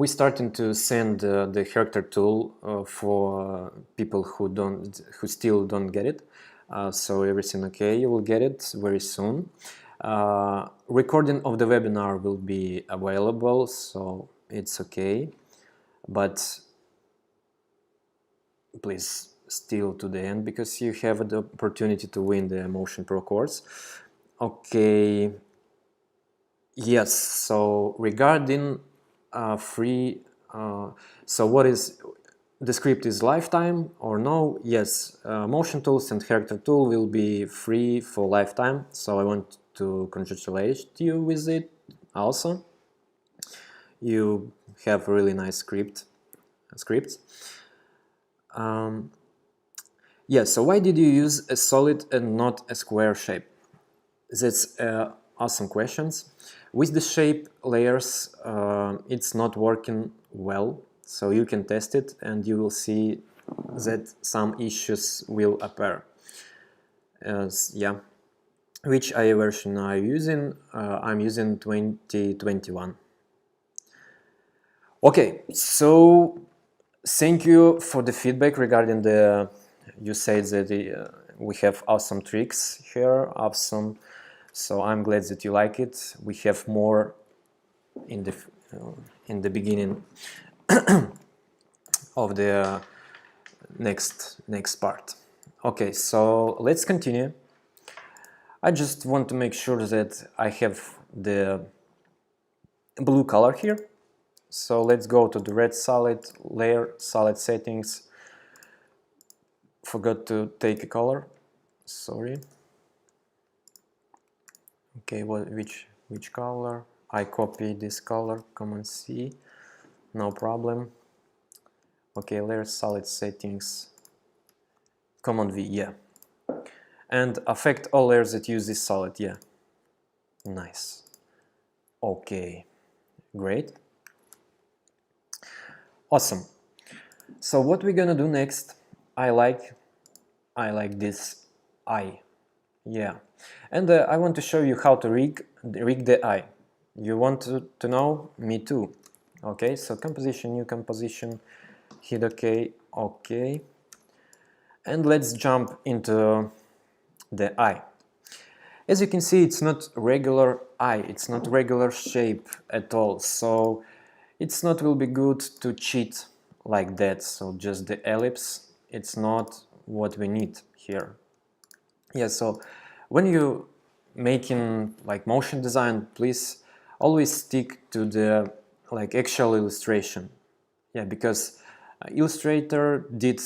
starting to send the character tool for people who still don't get it. So everything okay, you will get it very soon. Recording of the webinar will be available, so it's okay. But please still to the end because you have the opportunity to win the Motion Pro course. Okay. Yes. So regarding free, so what is the script is lifetime or no? Yes. Motion tools and character tool will be free for lifetime. So I want to congratulate you with it. Also, you have a really nice scripts. Yeah, so why did you use a solid and not a square shape? That's awesome questions. With the shape layers, it's not working well, so you can test it and you will see that some issues will appear. Yeah, which AI version are you using? I'm using 2021. Okay, so thank you for the feedback regarding the, you said that we have awesome tricks here, awesome. So I'm glad that you like it. We have more in the beginning of the next part. Okay, so let's continue. I just want to make sure that I have the blue color here. So let's go to the red solid, layer, solid settings. Forgot to take a color, sorry. Okay, which color? I copy this color, Command C, no problem. Okay, layer solid settings, Command V, yeah. And affect all layers that use this solid, yeah. Nice. Okay, great. Awesome. So what we're gonna do next, I like this eye, yeah. And I want to show you how to rig the eye. You want to know? Me too. Okay, so composition, new composition, hit OK, OK. And let's jump into the eye. As you can see, it's not regular eye, it's not regular shape at all, so it's not will be good to cheat like that. So just the ellipse, it's not what we need here. Yeah, so when you making like motion design, please always stick to the like actual illustration. Yeah, because Illustrator did,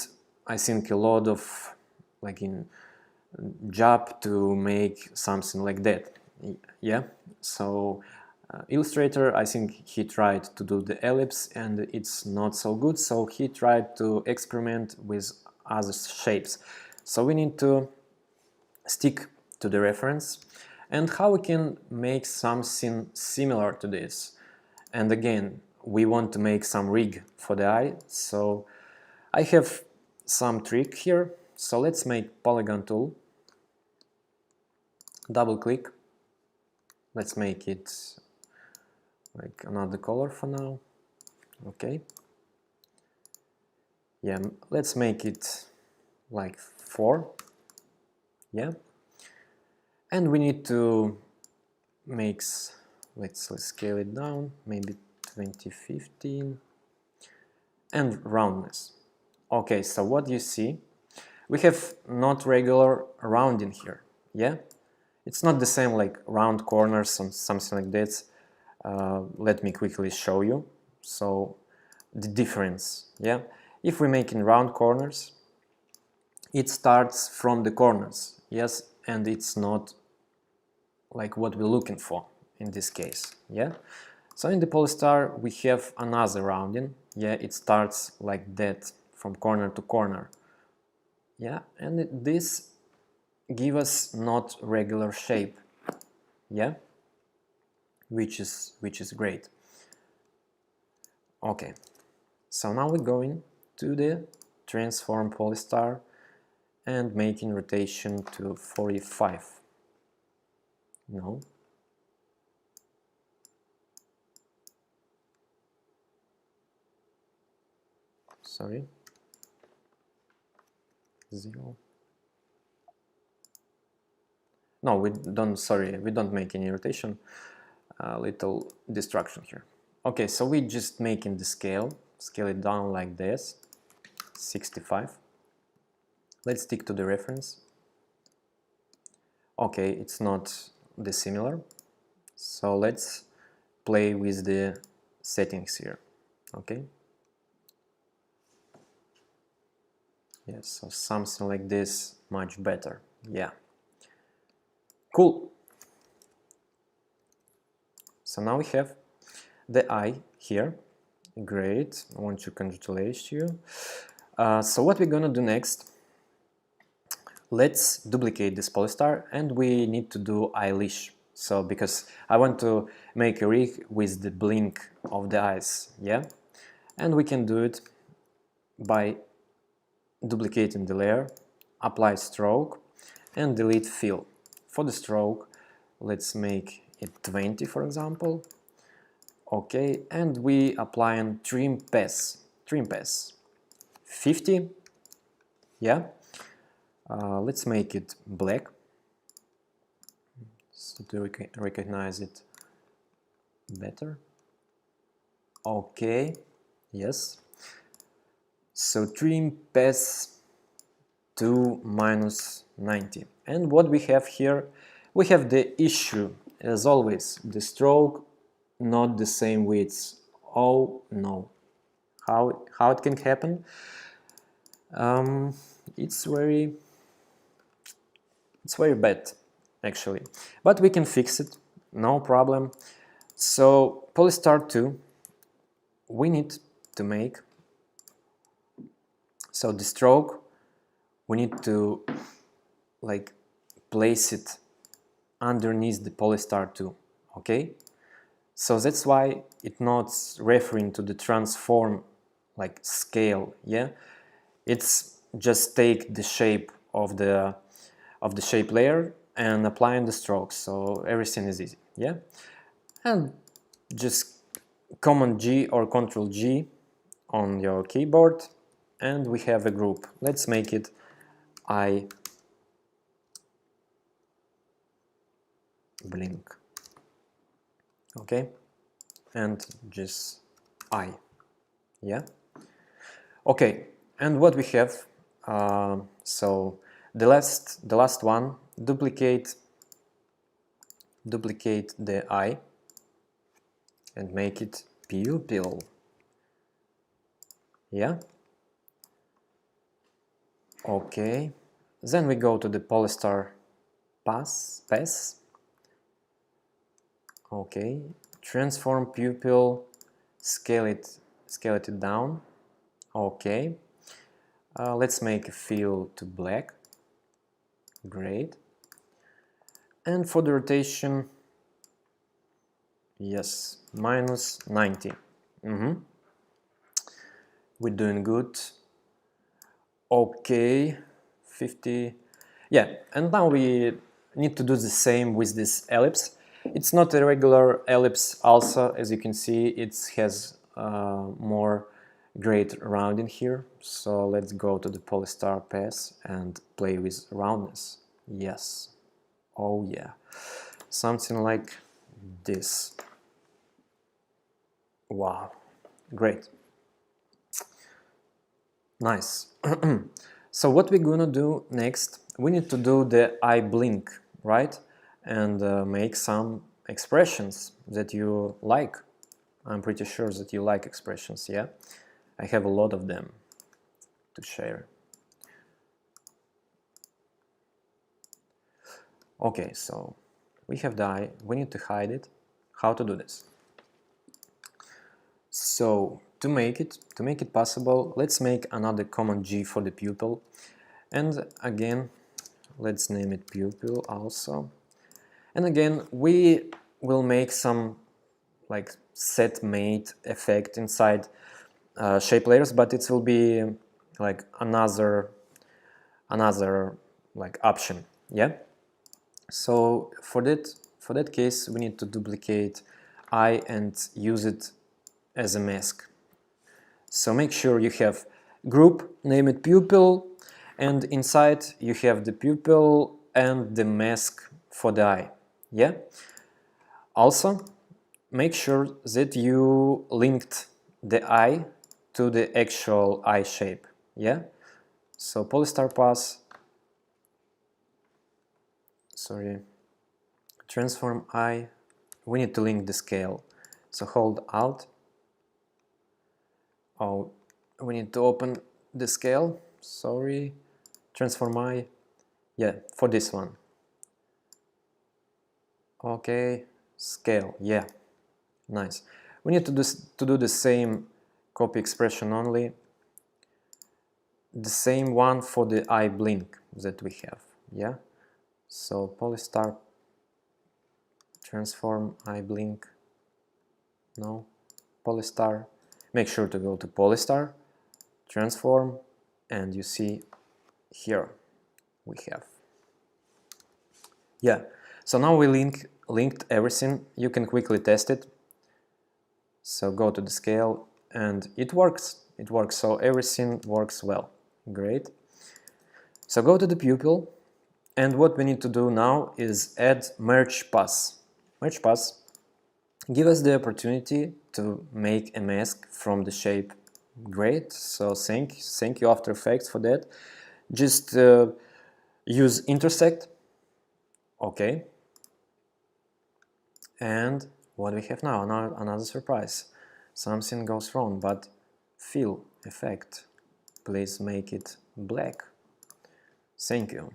I think, a lot of like in job to make something like that. Yeah, so Illustrator, I think he tried to do the ellipse and it's not so good, so he tried to experiment with other shapes. So we need to stick to the reference and how we can make something similar to this. And again, we want to make some rig for the eye, so I have some trick here. So let's make polygon tool, double click, let's make it like another color for now. Okay, yeah, let's make it like 4, yeah. And we need to make, let's scale it down, maybe 2015, and roundness. Okay, so what you see, we have not regular rounding here, yeah? It's not the same like round corners and something like that. Let me quickly show you. So the difference, yeah? If we make in round corners, it starts from the corners, yes? And it's not like what we're looking for in this case, yeah? So in the Polystar, we have another rounding, yeah? It starts like that, from corner to corner, yeah? And this give us not regular shape, yeah, which is great. Okay, so now we're going to the transform Polystar and making rotation to 45. No, sorry, 0. No, we don't, sorry, we don't make any rotation. Little distraction here. Okay, so we just making the scale it down like this, 65. Let's stick to the reference. Okay, it's not the similar, so let's play with the settings here. Okay, yes, so something like this, much better, yeah. Cool. So now we have the eye here. Great, I want to congratulate you. So what we're gonna do next, let's duplicate this Polystar and we need to do eyelash. So because I want to make a rig with the blink of the eyes, yeah? And we can do it by duplicating the layer, apply stroke and delete fill. For the stroke, let's make it 20, for example. Okay, and we apply trim pass 50, yeah. Let's make it black so to recognize it better. Okay, yes. So trim pass to -90. And what we have here, we have the issue, as always, the stroke not the same width. Oh no. How it can happen? It's very bad actually, but we can fix it, no problem. So Polystar 2, we need to make, so the stroke, we need to like place it underneath the Polystar 2, okay? So that's why it's not referring to the transform like scale, yeah? It's just take the shape of the shape layer and applying the strokes, so everything is easy, yeah? And just Command G or Control G on your keyboard, and we have a group. Let's make it I blink, okay? And just I, yeah? Okay, and what we have, so the last one, duplicate the eye and make it pupil, yeah? Okay, then we go to the Polystar pass, okay, transform pupil, scale it down, okay. Let's make a fill to black, great. And for the rotation, yes, minus 90. We're doing good. Okay, 50. Yeah, and now we need to do the same with this ellipse. It's not a regular ellipse also, as you can see, it has more great rounding here. So let's go to the Polystar pass and play with roundness. Yes. Oh yeah. Something like this. Wow. Great. Nice. So what we're gonna do next, we need to do the eye blink, right? And make some expressions that you like. I'm pretty sure that you like expressions, yeah? I have a lot of them to share. Okay, so we have the eye, we need to hide it. How to do this? So to make it possible, let's make another Command G for the pupil, and again let's name it pupil also, and again we will make some like set mate effect inside shape layers, but it will be like another like option, yeah. So for that case we need to duplicate eye and use it as a mask. So make sure you have group, name it pupil, and inside you have the pupil and the mask for the eye, yeah? Also, make sure that you linked the eye to the actual eye shape, yeah? So Polystar pass, sorry, transform eye, we need to link the scale. So hold Alt. Oh, we need to open the scale, sorry, transform eye, yeah, for this one. Okay, scale, yeah, nice. We need to do the same copy expression only, the same one for the eye blink that we have, yeah. So Polystar, transform eye blink, no, Polystar, make sure to go to Polystar, transform, and you see here we have, yeah. So now we linked everything. You can quickly test it. So go to the scale and it works. It works. So everything works well. Great. So go to the pupil, and what we need to do now is add merge pass. Merge pass give us the opportunity to make a mask from the shape. Great. So thank you After Effects for that. Just use intersect. Okay. And what we have now, another surprise. Something goes wrong, but fill effect. Please make it black. Thank you.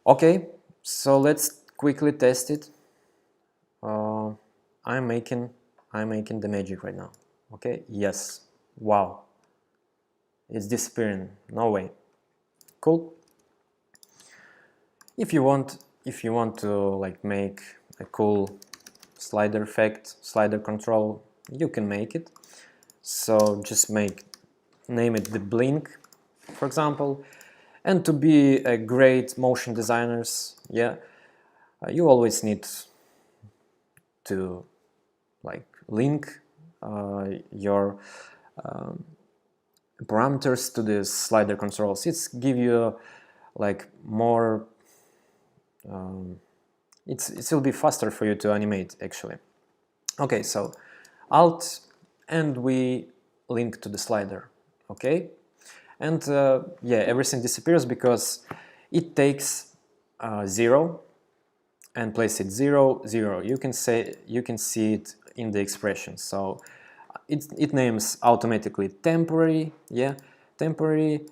Okay, so let's quickly test it. I'm making the magic right now. Okay, yes, wow, it's disappearing, no way. Cool. If you want to like make a cool slider effect, slider control, you can make it. So just name it the blink, for example. And to be a great motion designers, yeah, you always need to like link your parameters to the slider controls. It's give you like more. It will be faster for you to animate actually. Okay, so Alt and we link to the slider. Okay, and yeah, everything disappears because it takes 0 and place it 0, 0. You can see it in the expression. So it names automatically temporary, yeah, temporary.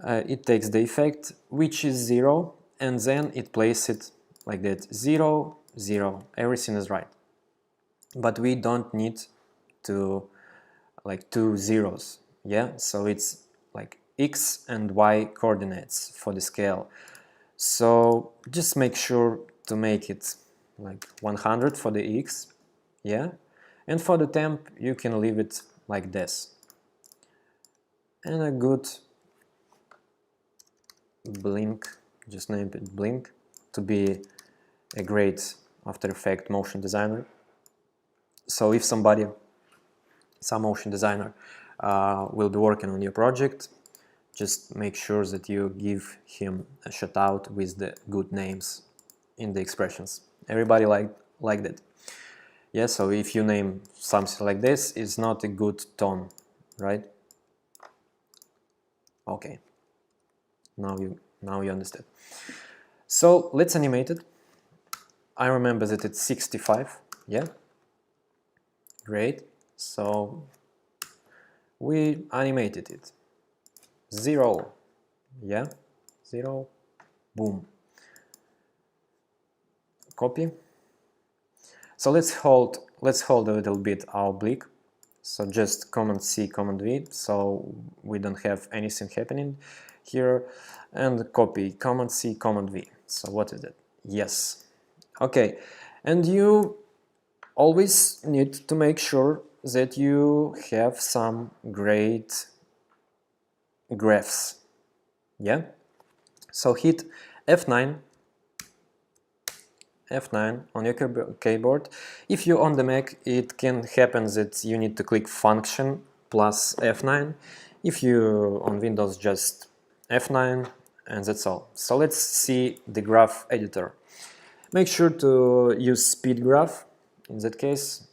It takes the effect which is 0 and then it places it like that, 0, 0. Everything is right. But we don't need to like 2 zeros, yeah. So it's like x and y coordinates for the scale. So just make sure to make it like 100 for the x, yeah, and for the temp you can leave it like this. And a good blink, just name it blink, to be a great After Effects motion designer. So if some motion designer will be working on your project, just make sure that you give him a shout out with the good names in the expressions. Everybody like that. Yeah, so if you name something like this, it's not a good tone, right? Okay. Now you understand. So let's animate it. I remember that it's 65, yeah? Great. So we animated it. 0, yeah? 0, boom. Copy. So let's hold a little bit our oblique. So just Command C, Command V, so we don't have anything happening here. And copy, Command C, Command V. So what is it? Yes. Okay. And you always need to make sure that you have some great graphs. Yeah. So hit F9 on your keyboard. If you're on the Mac, it can happen that you need to click Function plus F9. If you're on Windows, just F9 and that's all. So let's see the graph editor. Make sure to use speed graph. In that case,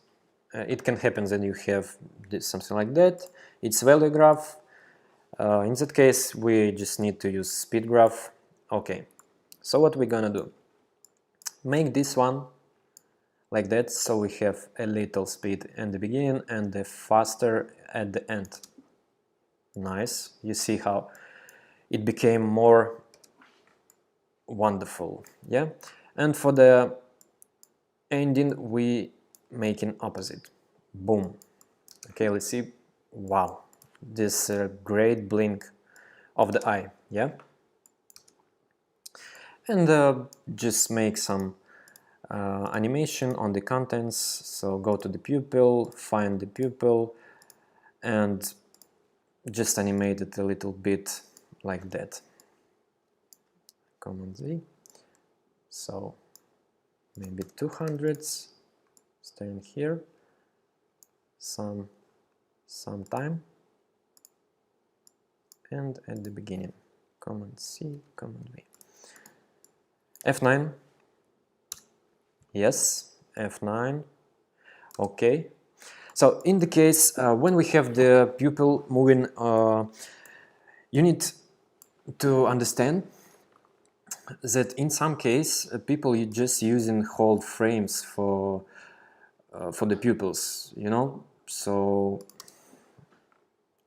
it can happen that you have something like that. It's value graph. In that case, we just need to use speed graph. Okay, so what we're gonna do? Make this one like that, so we have a little speed in the beginning and the faster at the end. Nice. You see how it became more wonderful, yeah? And for the ending, we make an opposite. Boom. Okay, let's see. Wow, this great blink of the eye, yeah? And just make some animation on the contents. So go to the pupil, find the pupil, and just animate it a little bit like that. Command Z. So maybe 200s, staying here, some time, and at the beginning, Command C, Command V. F9, yes, F9, okay. So in the case when we have the pupil moving, you need to understand that in some case people are just using whole frames for the pupils, you know. So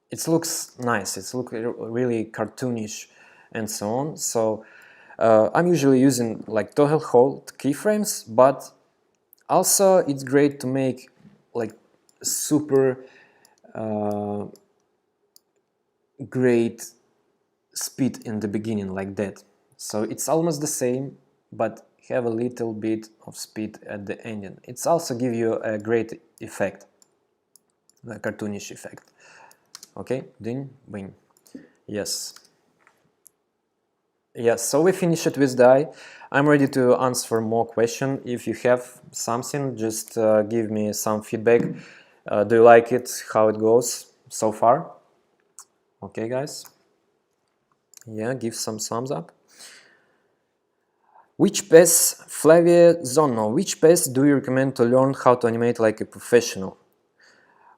it looks nice, it looks really cartoonish and so on. So I'm usually using like toggle hold keyframes, but Also, it's great to make like super great speed in the beginning like that. So it's almost the same, but have a little bit of speed at the ending. It's also give you a great effect, a cartoonish effect. Okay, ding, bing. Yes. Yes, so we finished with the eye. I'm ready to answer more questions. If you have something, just give me some feedback. Do you like it? How it goes so far? Okay, guys. Yeah, give some thumbs up. Which path, Flavia Zonno, which path do you recommend to learn how to animate like a professional?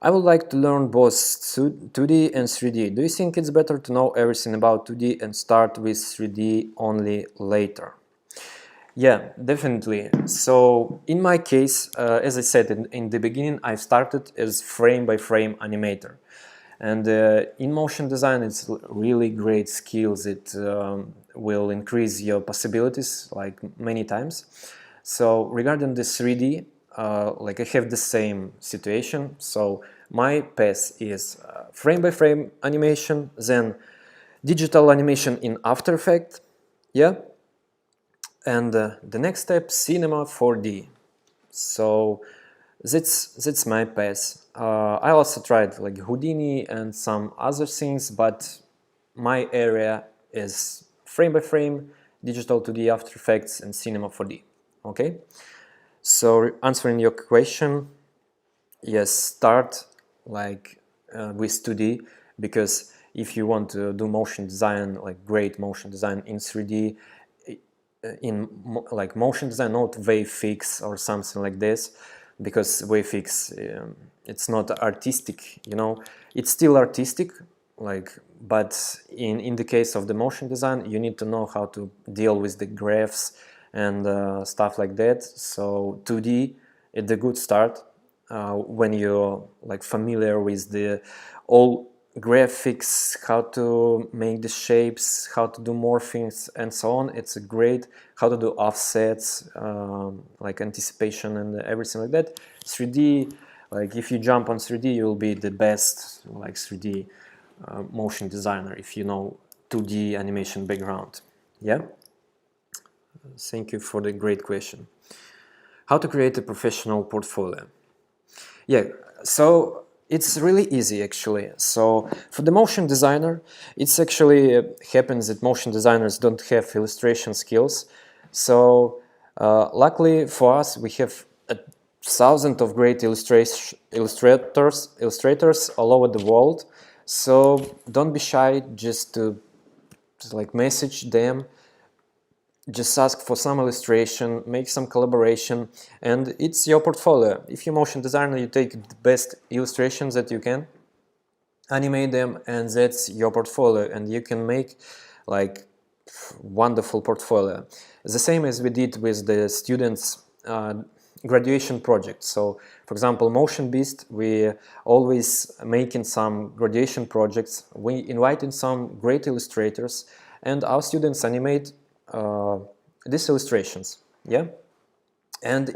I would like to learn both 2D and 3D. Do you think it's better to know everything about 2D and start with 3D only later? Yeah, definitely. So in my case, as I said in the beginning, I started as frame-by-frame animator. And in motion design, it's really great skills. It will increase your possibilities like many times. So regarding the 3D, like I have the same situation. So my path is frame-by-frame animation, then digital animation in After Effects, yeah, and the next step, cinema 4D. So that's my path. I also tried like Houdini and some other things, but my area is frame by frame, digital 2D, After Effects, and cinema 4D. Okay. So answering your question, yes, start like with 2D, because if you want to do motion design, like great motion design in 3D, in like motion design, not wavefix or something like this, because wavefix it's not artistic, you know. It's still artistic, like, but in the case of the motion design, you need to know how to deal with the graphs and stuff like that. So 2D is a good start when you're like familiar with the all graphics, how to make the shapes, how to do morphings and so on. It's a great how to do offsets, like anticipation and everything like that. 3D, like if you jump on 3D, you'll be the best like 3D motion designer if you know 2D animation background. Yeah. Thank you for the great question. How to create a professional portfolio? Yeah, so it's really easy actually. So for the motion designer, it's actually happens that motion designers don't have illustration skills. So luckily for us, we have a thousand of great illustrators all over the world. So don't be shy just to like message them, just ask for some illustration, make some collaboration, and it's your portfolio. If you're a motion designer, you take the best illustrations that you can, animate them, and that's your portfolio, and you can make like wonderful portfolio. The same as we did with the students' graduation project. So for example, Motion Beast, we always making some graduation projects. We invited some great illustrators, and our students animate these illustrations, yeah, and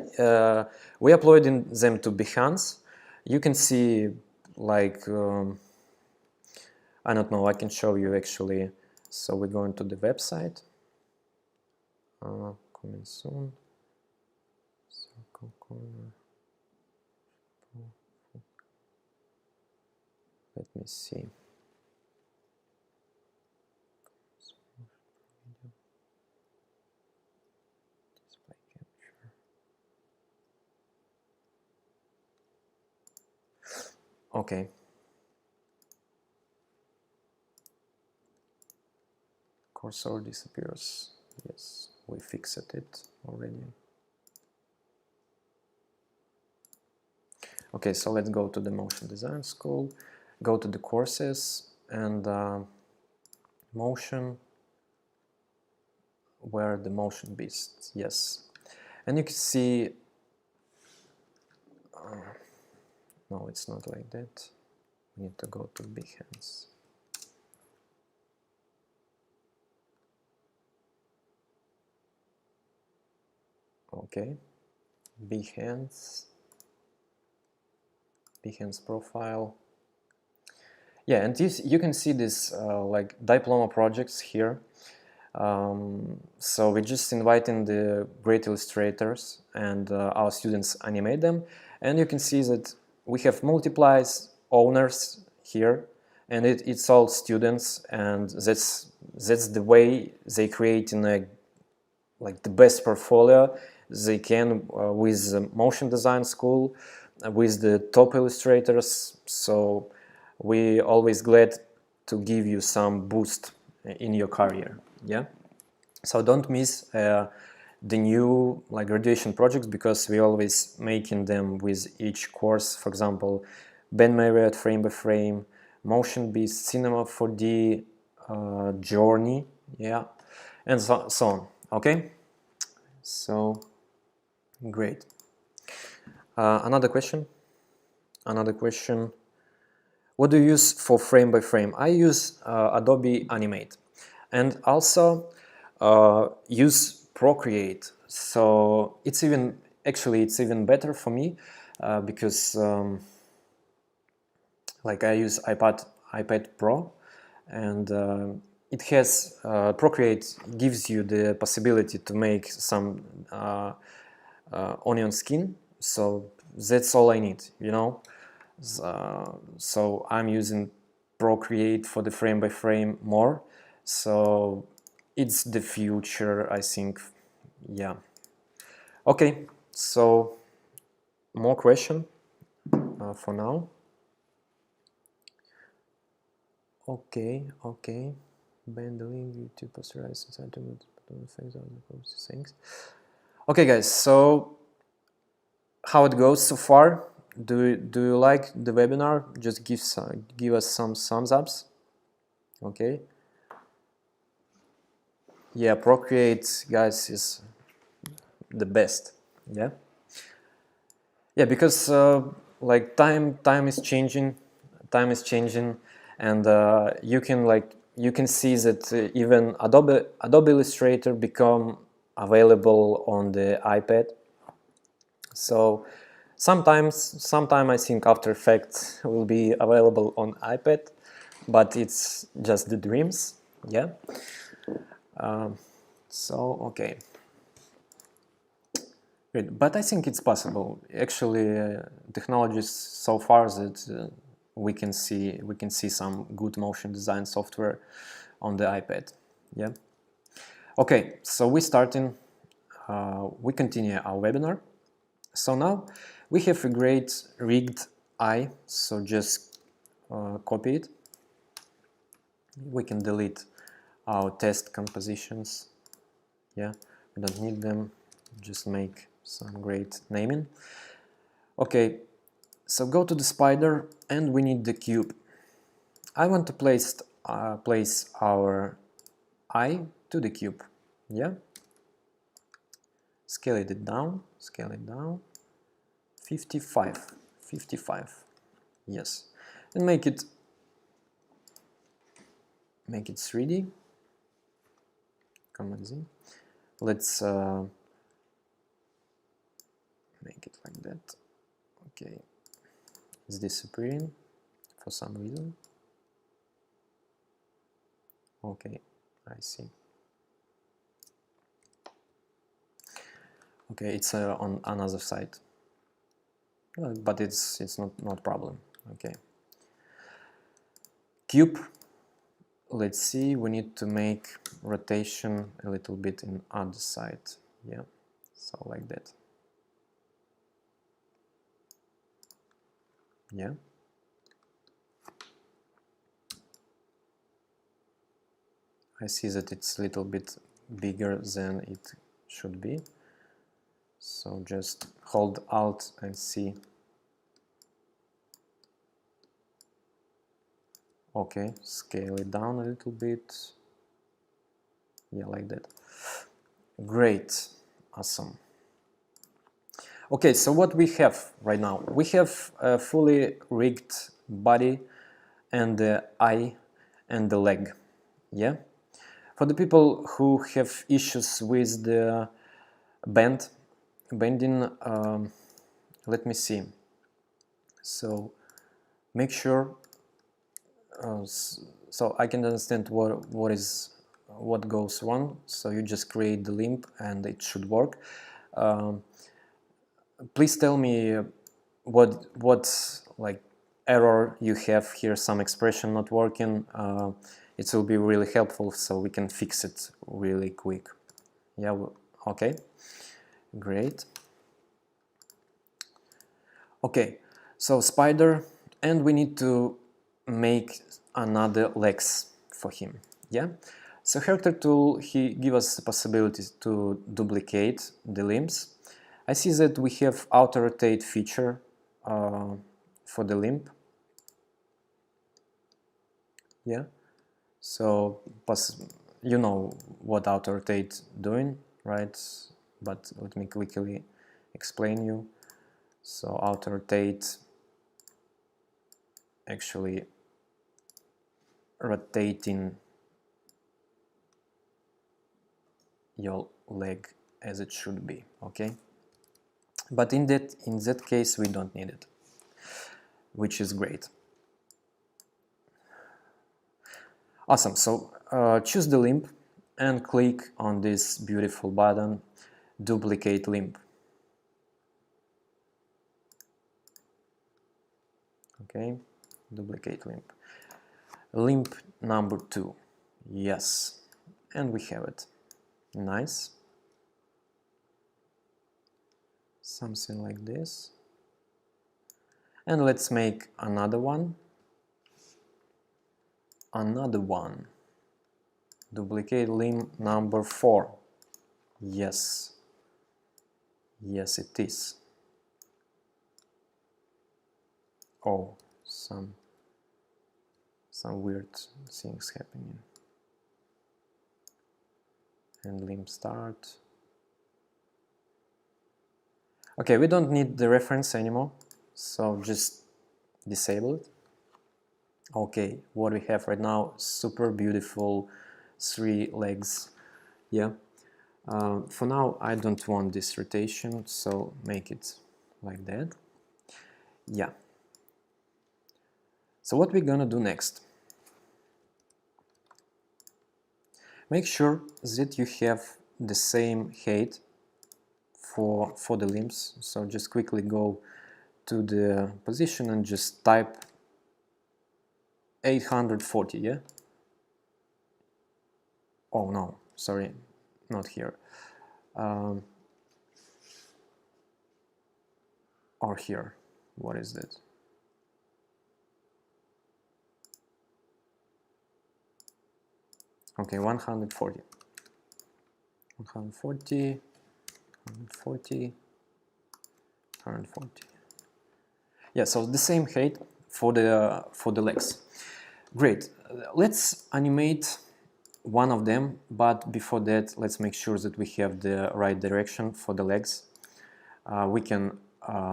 we uploading them to Behance. You can see like I don't know, I can show you actually. So we're going to the website, coming soon, circle corner. Let me see. Okay. Cursor disappears. Yes, we fixed it already. Okay, so let's go to the motion design school, go to the courses and motion, where the motion beast, yes. And you can see, no, it's not like that. We need to go to Behance. Okay, Behance profile. Yeah, and this, you can see this like diploma projects here. So we're just inviting the great illustrators, and our students animate them. And you can see that we have multiplies owners here, and it's all students, and that's the way they create in a like the best portfolio they can with the motion design school, with the top illustrators. So we always glad to give you some boost in your career. Yeah, so don't miss the new like graduation projects, because we always making them with each course. For example, Ben Marriott frame by frame, Motion Beast, Cinema 4D, Journey, yeah, and so on. Okay, so great. Another question. What do you use for frame by frame? I use Adobe Animate, and also use Procreate. So it's even better for me because like I use iPad Pro, and it has Procreate gives you the possibility to make some onion skin. So that's all I need, you know. So I'm using Procreate for the frame by frame more. So it's the future, I think. Yeah. Okay. So more question for now. Okay. Bend the link to posterize things. Okay, guys. So how it goes so far? Do you like the webinar? Just give us some thumbs ups. Okay. Yeah, Procreate, guys, is the best. Yeah. Yeah, because like time is changing, and you can see that even Adobe Illustrator become available on the iPad. So sometime I think After Effects will be available on iPad, but it's just the dreams. Yeah. So okay. Great. But I think it's possible. Actually, technologies so far that we can see some good motion design software on the iPad. Yeah. Okay. So we starting. We continue our webinar. So now we have a great rigged eye. So just copy it. We can delete our test compositions. Yeah, we don't need them. Just make some great naming. Okay, so go to the spider, and we need the cube. I want to place our eye to the cube. Yeah. Scale it down. 55. Yes, and make it 3D. Command Z. Let's make it like that. Okay, it's disappearing for some reason. Okay, I see. Okay, it's on another side, but it's not problem. Okay, cube. Let's see. We need to make rotation a little bit in other side. Yeah, so like that. Yeah. I see that it's a little bit bigger than it should be. So just hold Alt and C. Okay, scale it down a little bit. Yeah, like that. Great, awesome. Okay, so what we have right now? We have a fully rigged body and the eye and the leg. Yeah. For the people who have issues with the bend, bending, let me see. So make sure, so I can understand what goes wrong. So you just create the limb and it should work. Please tell me what like error you have here, some expression not working. It will be really helpful so we can fix it really quick. Yeah, okay, great. Okay, so spider, and we need to make another legs for him. Yeah, so character tool, he gives us the possibility to duplicate the limbs. I see that we have auto rotate feature for the limb. Yeah, so you know what auto rotate doing, right? But let me quickly explain you. So auto rotate actually rotating your leg as it should be, okay? But in that case we don't need it, which is great. Awesome. So choose the limb and click on this beautiful button, duplicate limb. Okay, duplicate limb. Limb number 2. Yes, and we have it. Nice. Something like this. And let's make another one. Duplicate limb number 4. Yes. Yes, it is. Oh, some weird things happening. And limb start. Okay, we don't need the reference anymore, so just disable it. Okay, what we have right now, super beautiful 3 legs. Yeah. For now, I don't want this rotation, so make it like that. Yeah. So what we're gonna do next? Make sure that you have the same height for the limbs. So just quickly go to the position and just type 840, yeah? Oh no, sorry, not here. Or here. What is that? Okay, 140. 140, 140, 140. Yeah, so the same height for the legs. Great. Let's animate one of them, but before that, let's make sure that we have the right direction for the legs. We can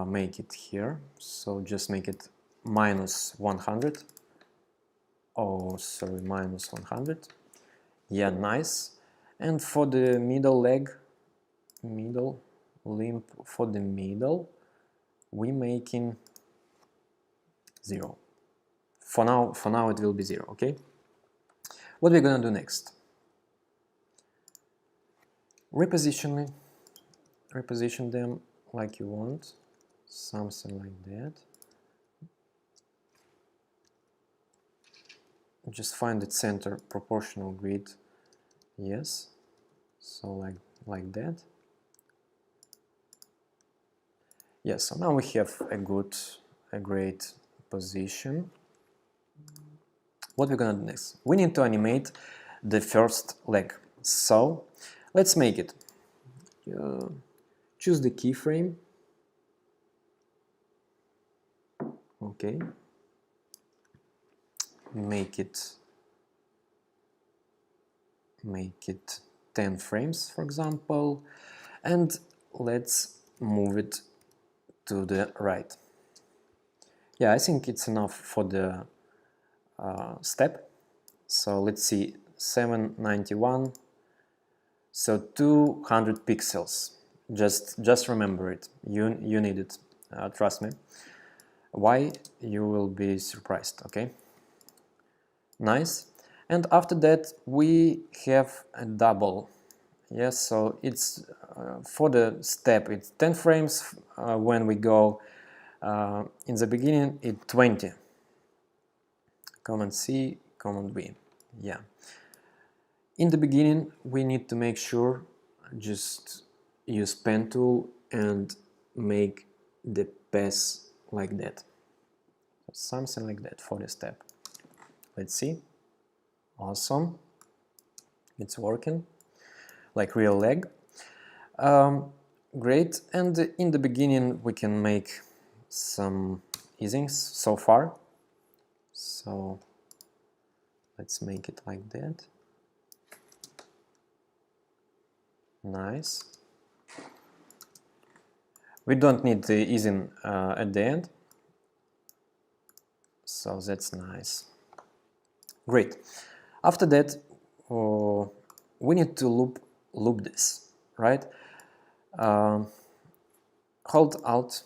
make it here. So just make it minus 100. Oh, sorry, minus 100. Yeah, nice. And for the middle leg, middle limb, for the middle, we making 0. For now it will be 0, okay? What we're gonna do next? Reposition them like you want, something like that. Just find the center proportional grid. Yes, so like that. Yes, so now we have a great position. What we're gonna do next? We need to animate the first leg. So let's make it. Choose the keyframe. Okay. Make it 10 frames, for example, and let's move it to the right. Yeah, I think it's enough for the step. So let's see, 791, so 200 pixels. Just remember it. You need it. Trust me. Why? You will be surprised. Okay. Nice. And after that we have a double. Yes. So it's for the step. It's 10 frames. When we go in the beginning, it's 20. Command C, Command V. Yeah. In the beginning, we need to make sure just use pen tool and make the pass like that. Something like that for the step. Let's see. Awesome. It's working like real leg. Great. And in the beginning, we can make some easings so far. So let's make it like that. Nice. We don't need the easing at the end, so that's nice. Great. After that, we need to loop this, right? Hold Alt,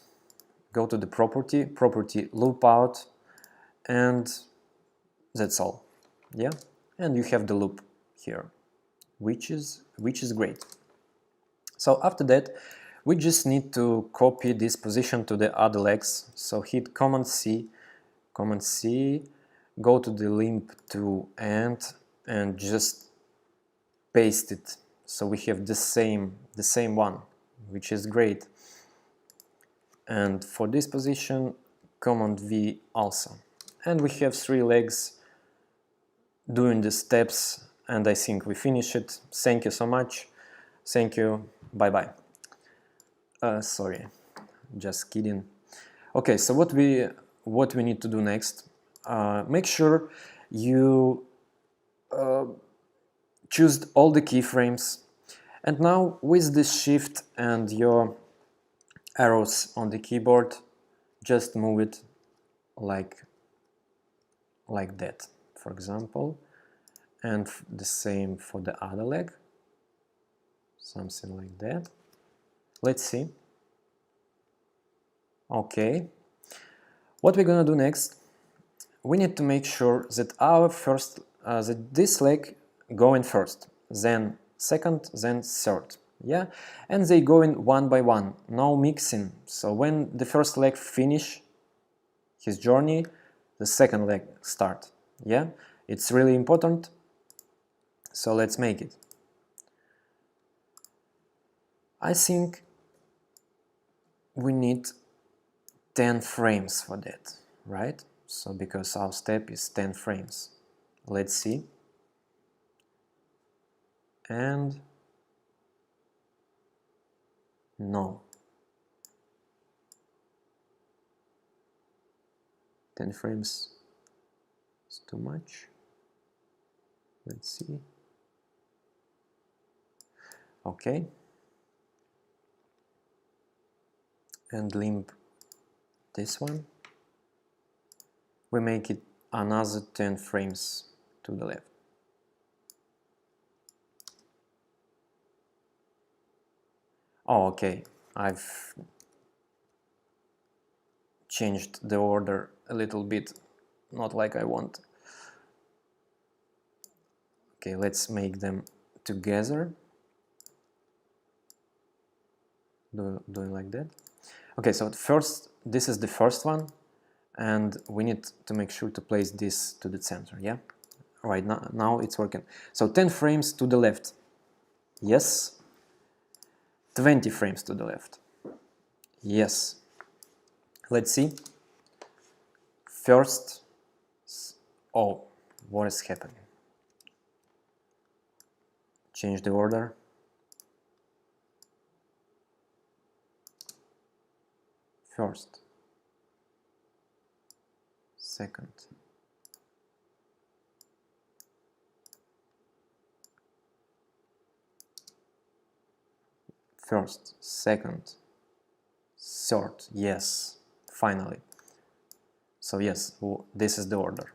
go to the property loop out, and that's all. Yeah, and you have the loop here, which is great. So after that, we just need to copy this position to the other legs. So hit Command C, go to the limb to end, and just paste it. So we have the same one, which is great. And for this position, Command V also. And we have 3 legs doing the steps, and I think we finish it. Thank you so much. Thank you. Bye-bye. Sorry, just kidding. Okay, so what we need to do next? Make sure you choose all the keyframes, and now with the Shift and your arrows on the keyboard, just move it like that, for example, and the same for the other leg, something like that. Let's see. Okay. What we're gonna do next? We need to make sure that our first, that this leg going first, then second, then third. Yeah, and they go in one by one, no mixing. So when the first leg finish his journey, the second leg start. Yeah, it's really important. So let's make it. I think we need 10 frames for that, right? So because our step is 10 frames. Let's see. And no. 10 frames is too much. Let's see. Okay. And limb this one. We make it another 10 frames to the left. Oh, okay. I've changed the order a little bit, not like I want. Okay, let's make them together. Doing like that. Okay, so first, this is the first one, and we need to make sure to place this to the center, yeah? All right, now it's working. So 10 frames to the left. Yes. 20 frames to the left. Yes. Let's see. First. Oh, what is happening? Change the order. First. Second. First, second, third. Yes, finally. So yes, this is the order.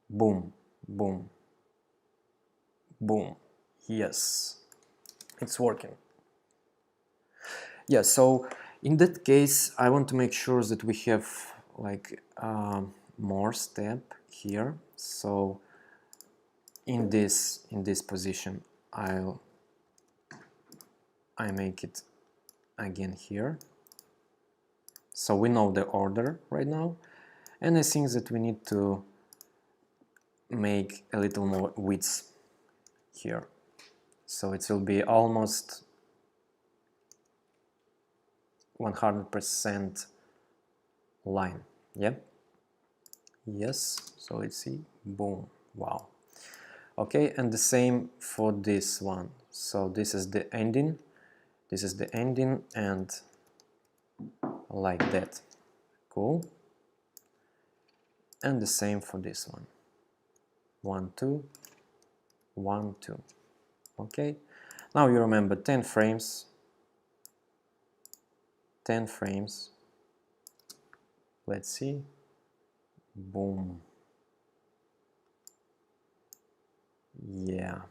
Boom, boom, boom. Yes, it's working. Yeah, so in that case, I want to make sure that we have like more step here. So in this position, I make it again here. So we know the order right now, and I think that we need to make a little more width here. So it will be almost 100% line. Yeah. Yes. So let's see. Boom. Wow. Okay, and the same for this one. So this is the ending. This is the ending, and like that. Cool. And the same for this one. 1, 2, 1, 2. Okay. Now you remember 10 frames. 10 frames. Let's see. Boom. Yeah.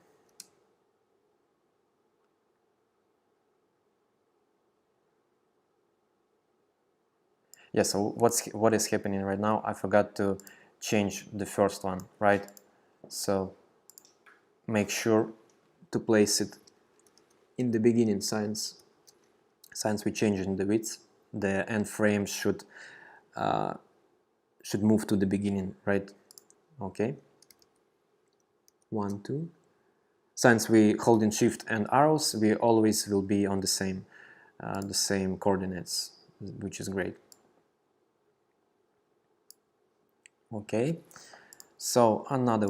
Yeah, so what is happening right now? I forgot to change the first one, right? So make sure to place it in the beginning since we're changing the width. The end frame should move to the beginning, right? Okay. 1, 2. Since we holding shift and arrows, we always will be on the same coordinates, which is great. Okay, so another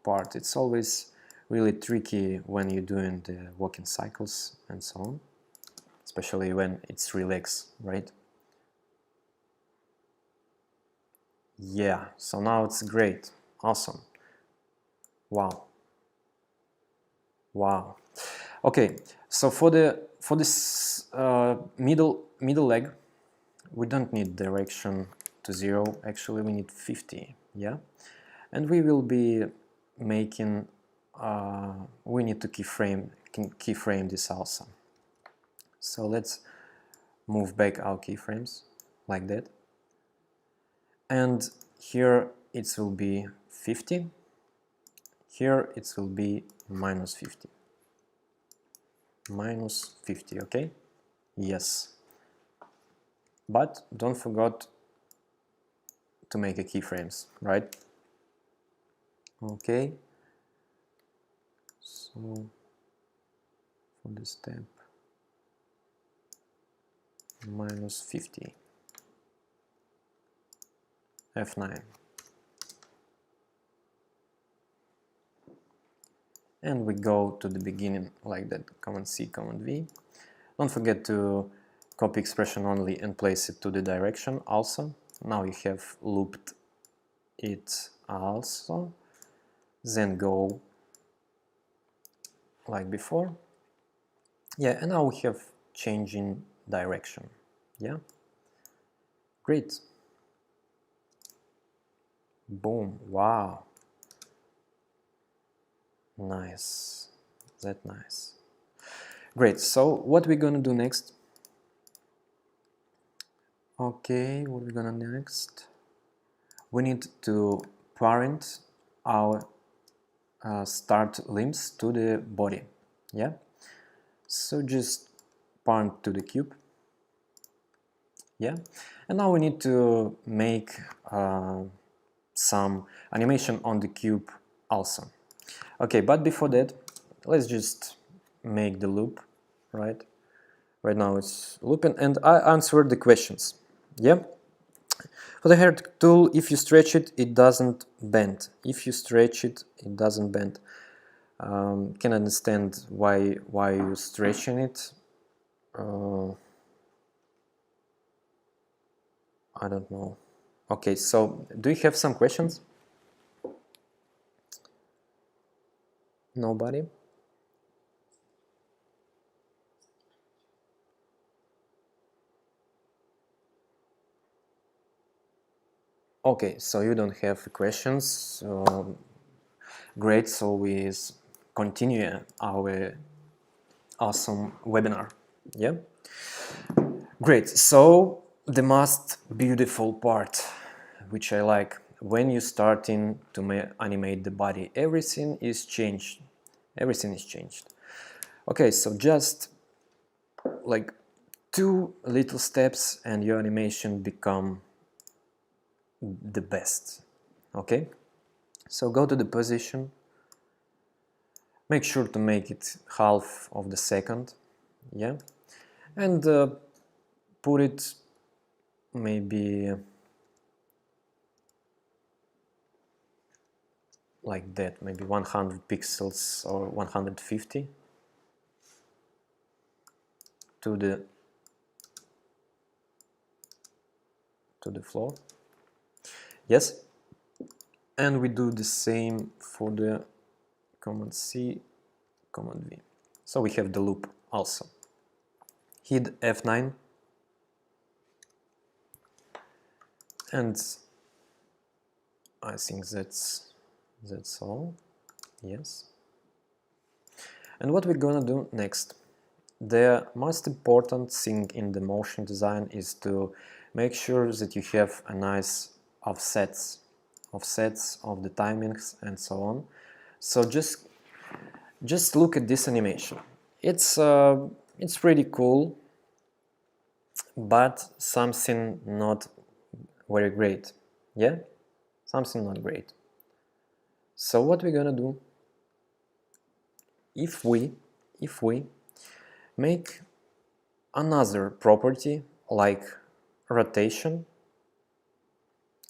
part. It's always really tricky when you're doing the walking cycles and so on, especially when it's relaxed, right? Yeah, so now it's great. Awesome. Wow. Wow. Okay, so for this middle leg, we don't need direction to 0. Actually, we need 50. Yeah, and we will be making. We need to keyframe this also. So let's move back our keyframes like that, and here it will be 50. Here it will be minus 50. Minus 50, okay? Yes. But don't forget to make a keyframes, right? Okay. So for the step, minus 50. F9. And we go to the beginning like that, Command C, Command V. Don't forget to copy expression only and place it to the direction also. Now you have looped it also. Then go like before. Yeah, and now we have changing direction. Yeah, great. Boom, wow. Nice, that nice. Great, so what we're gonna do next? Okay, what we're gonna do next? We need to parent our start limbs to the body. Yeah, so just parent to the cube. Yeah, and now we need to make some animation on the cube also. Okay, but before that, let's just make the loop, right? Right now it's looping, and I answered the questions. Yeah. For the hair tool, if you stretch it, it doesn't bend. If you stretch it, it doesn't bend. Can understand why you're stretching it. I don't know. Okay, so do you have some questions? Nobody? Okay, so you don't have questions. Great, so we continue our awesome webinar. Yeah, great. So the most beautiful part, which I like, when you're starting to animate the body, everything is changed. Everything is changed. Okay, so just like 2 little steps and your animation become the best. Okay, so go to the position, make sure to make it half of the second, yeah, and put it maybe like that, maybe 100 pixels or 150 to the floor. Yes, and we do the same for the Command C, Command V. So we have the loop also. Hit F9 and I think that's all. Yes. And what we're gonna do next? The most important thing in the motion design is to make sure that you have a nice offsets of the timings and so on. So just look at this animation. It's pretty cool, but something not very great. Yeah, something not great. So what we're gonna do? If we make another property like rotation,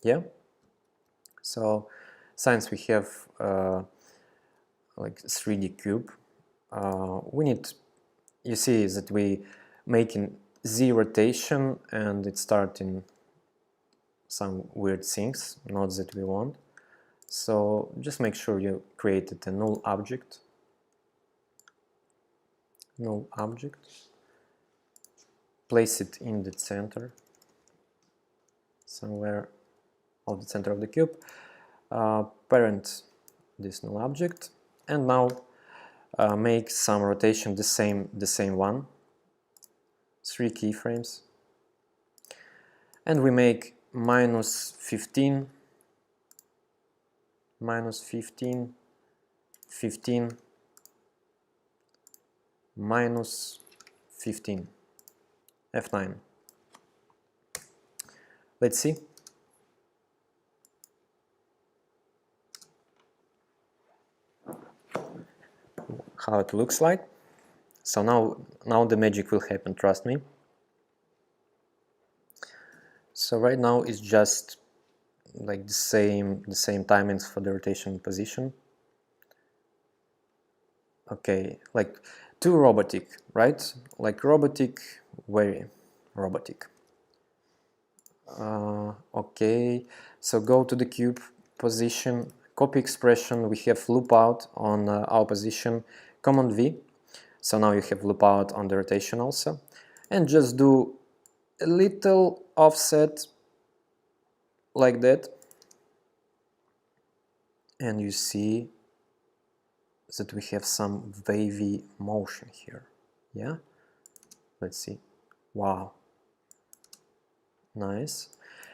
yeah. So since we have like 3D cube, we need, you see that we making Z rotation and it's starting some weird things, not that we want. So just make sure you created a null object, place it in the center, somewhere of the center of the cube, parent this null object, and now make some rotation, the same one, 3 keyframes, and we make minus 15, 15, minus 15, F9. Let's see. How it looks like. So now the magic will happen, trust me. So right now it's just like the same timings for the rotation position. Okay, like too robotic, right? Like robotic, very robotic. Okay, so go to the cube position, copy expression, we have loop out on our position, Command V. So now you have loop out on the rotation also. And just do a little offset like that. And you see that we have some wavy motion here. Yeah? Let's see. Wow. Nice.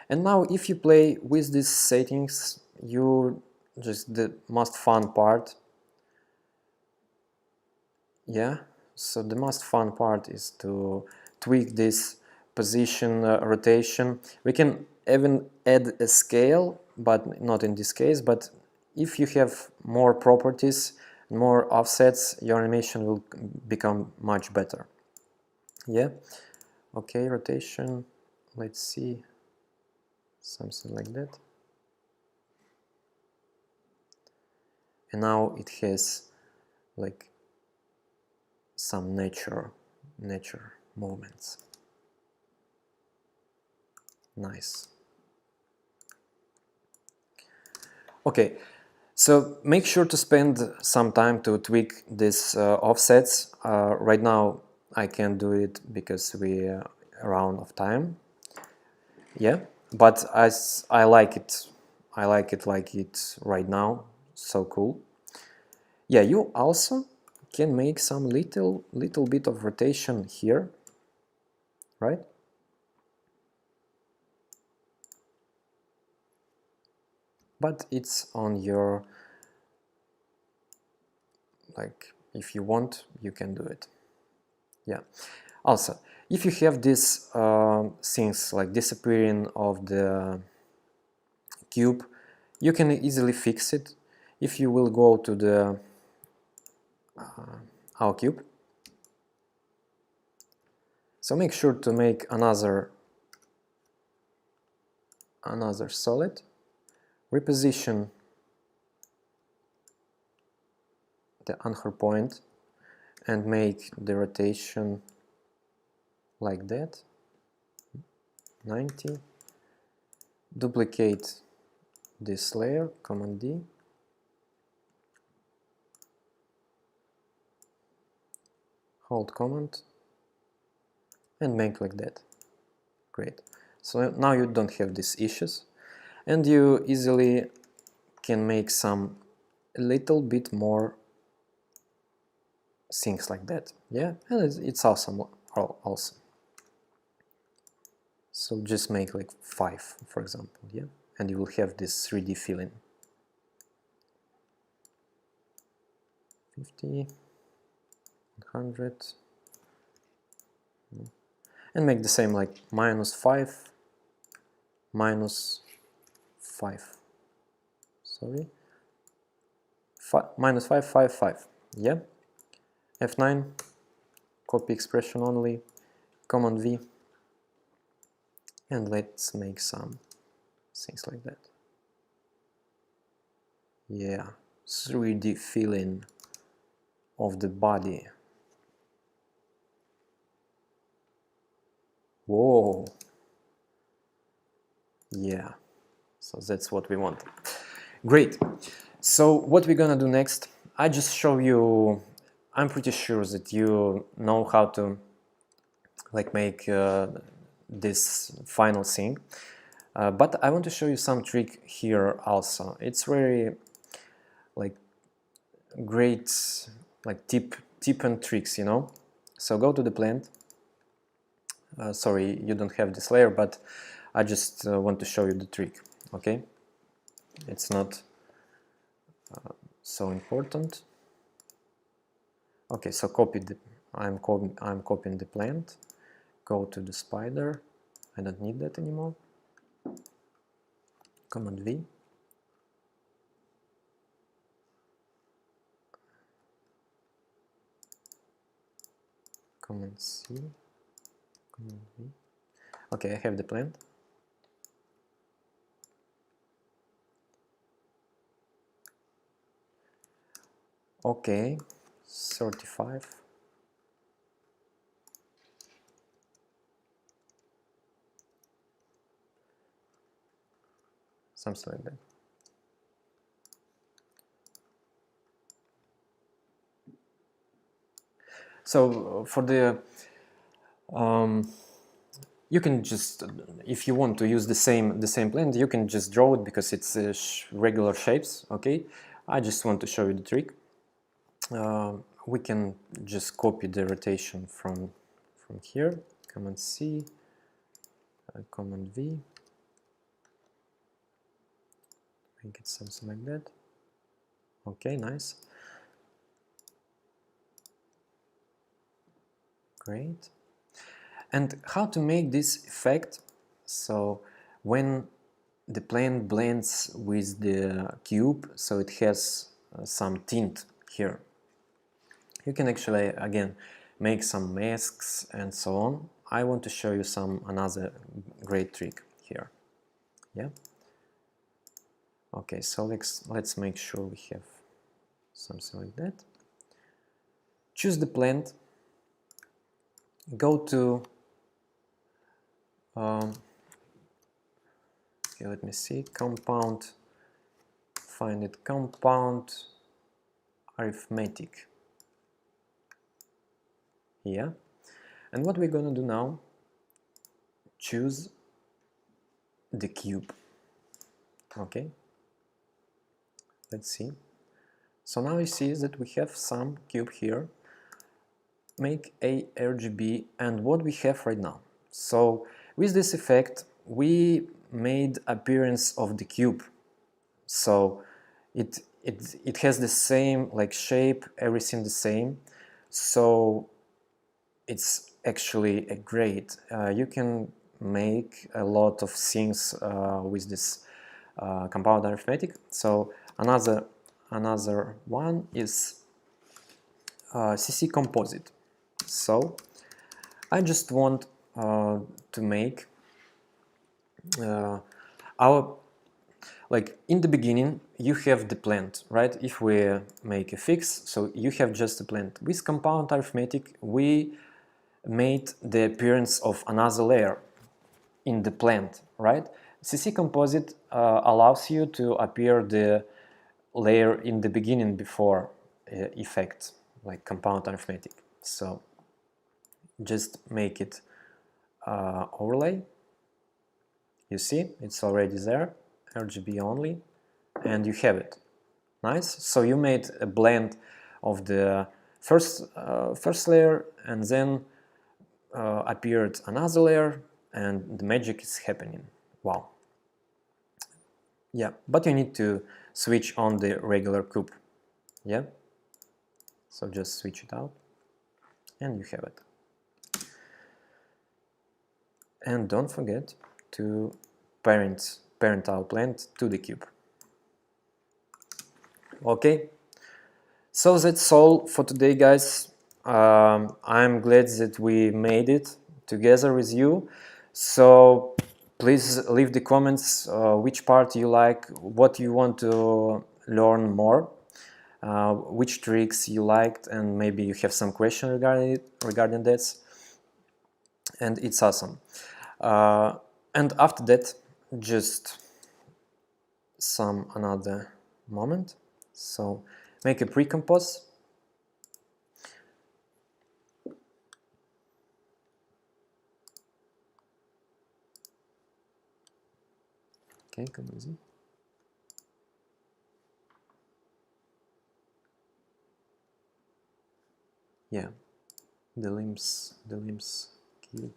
And now if you play with these settings, you just the most fun part. Yeah, so the most fun part is to tweak this position, rotation. We can even add a scale, but not in this case. But if you have more properties, more offsets, your animation will become much better. Yeah, okay, rotation, let's see, something like that. And now it has like some nature movements. Nice. Okay, so make sure to spend some time to tweak these offsets. Right now I can't do it because we are around of time. Yeah, but I like it. I like it right now. So cool. Yeah, you also can make some little bit of rotation here, right? But it's on your, like, if you want, you can do it. Yeah. Also, if you have these things like disappearing of the cube, you can easily fix it if you will go to the our cube. So make sure to make another solid, reposition the anchor point and make the rotation like that, 90. Duplicate this layer, Command D, hold Command, and make like that. Great. So now you don't have these issues, and you easily can make some a little bit more things like that. Yeah, and it's awesome also. So just make like 5, for example, yeah, and you will have this 3D feeling. 50, 100, and make the same, like -5, -5. Sorry, -5, 5, 5. Yeah. F9, copy expression only, Command V, and let's make some things like that. Yeah, 3D feeling of the body. Whoa. Yeah, so that's what we want. Great. So what we're gonna do next, I just show you, I'm pretty sure that you know how to like make this final thing, but I want to show you some trick here also. It's very like great like tip and tricks, you know. So go to the plant. Sorry, you don't have this layer, but I just want to show you the trick. Okay, it's not so important. Okay, so copy the, I'm copying the plant. Go to the spider. I don't need that anymore. Command V. Command C. Command V. Okay, I have the plant. Okay, 35. Something like that. So for the you can just, if you want to use the same plant, you can just draw it because it's regular shapes. Okay, I just want to show you the trick. We can just copy the rotation from here. Command C, Command V. Make it something like that. Okay, nice. Great. And how to make this effect? So when the plane blends with the cube, so it has some tint here. You can actually, again, make some masks and so on. I want to show you another great trick here. Yeah. Okay, so let's make sure we have something like that. Choose the plant. Go to okay, let me see, compound, find it, compound arithmetic. Yeah, and what we're gonna do now, choose the cube. Okay, let's see, So now you see that we have some cube here. Make a RGB, and what we have right now. So with this effect we made appearance of the cube. So it has the same like shape, everything the same. So it's actually a great. You can make a lot of things with this compound arithmetic. So another one is CC Composite. So I just want to make our, like in the beginning you have the plant, right? If we make a fix, so you have just a plant. With compound arithmetic we made the appearance of another layer in the plant, right? CC Composite allows you to appear the layer in the beginning before effect, like compound arithmetic. So just make it overlay. You see, it's already there, RGB only, and you have it. Nice. So you made a blend of the first layer, and then appeared another layer, and the magic is happening. Wow. Yeah, but you need to switch on the regular cube. Yeah. So just switch it out, and you have it. And don't forget to parent our plant to the cube. Okay, so that's all for today, guys. I'm glad that we made it together with you. So please leave the comments which part you like, what you want to learn more, which tricks you liked, and maybe you have some question regarding this. And it's awesome. And after that, just some another moment. So make a precompose. Okay, come easy. Yeah, the limbs cube.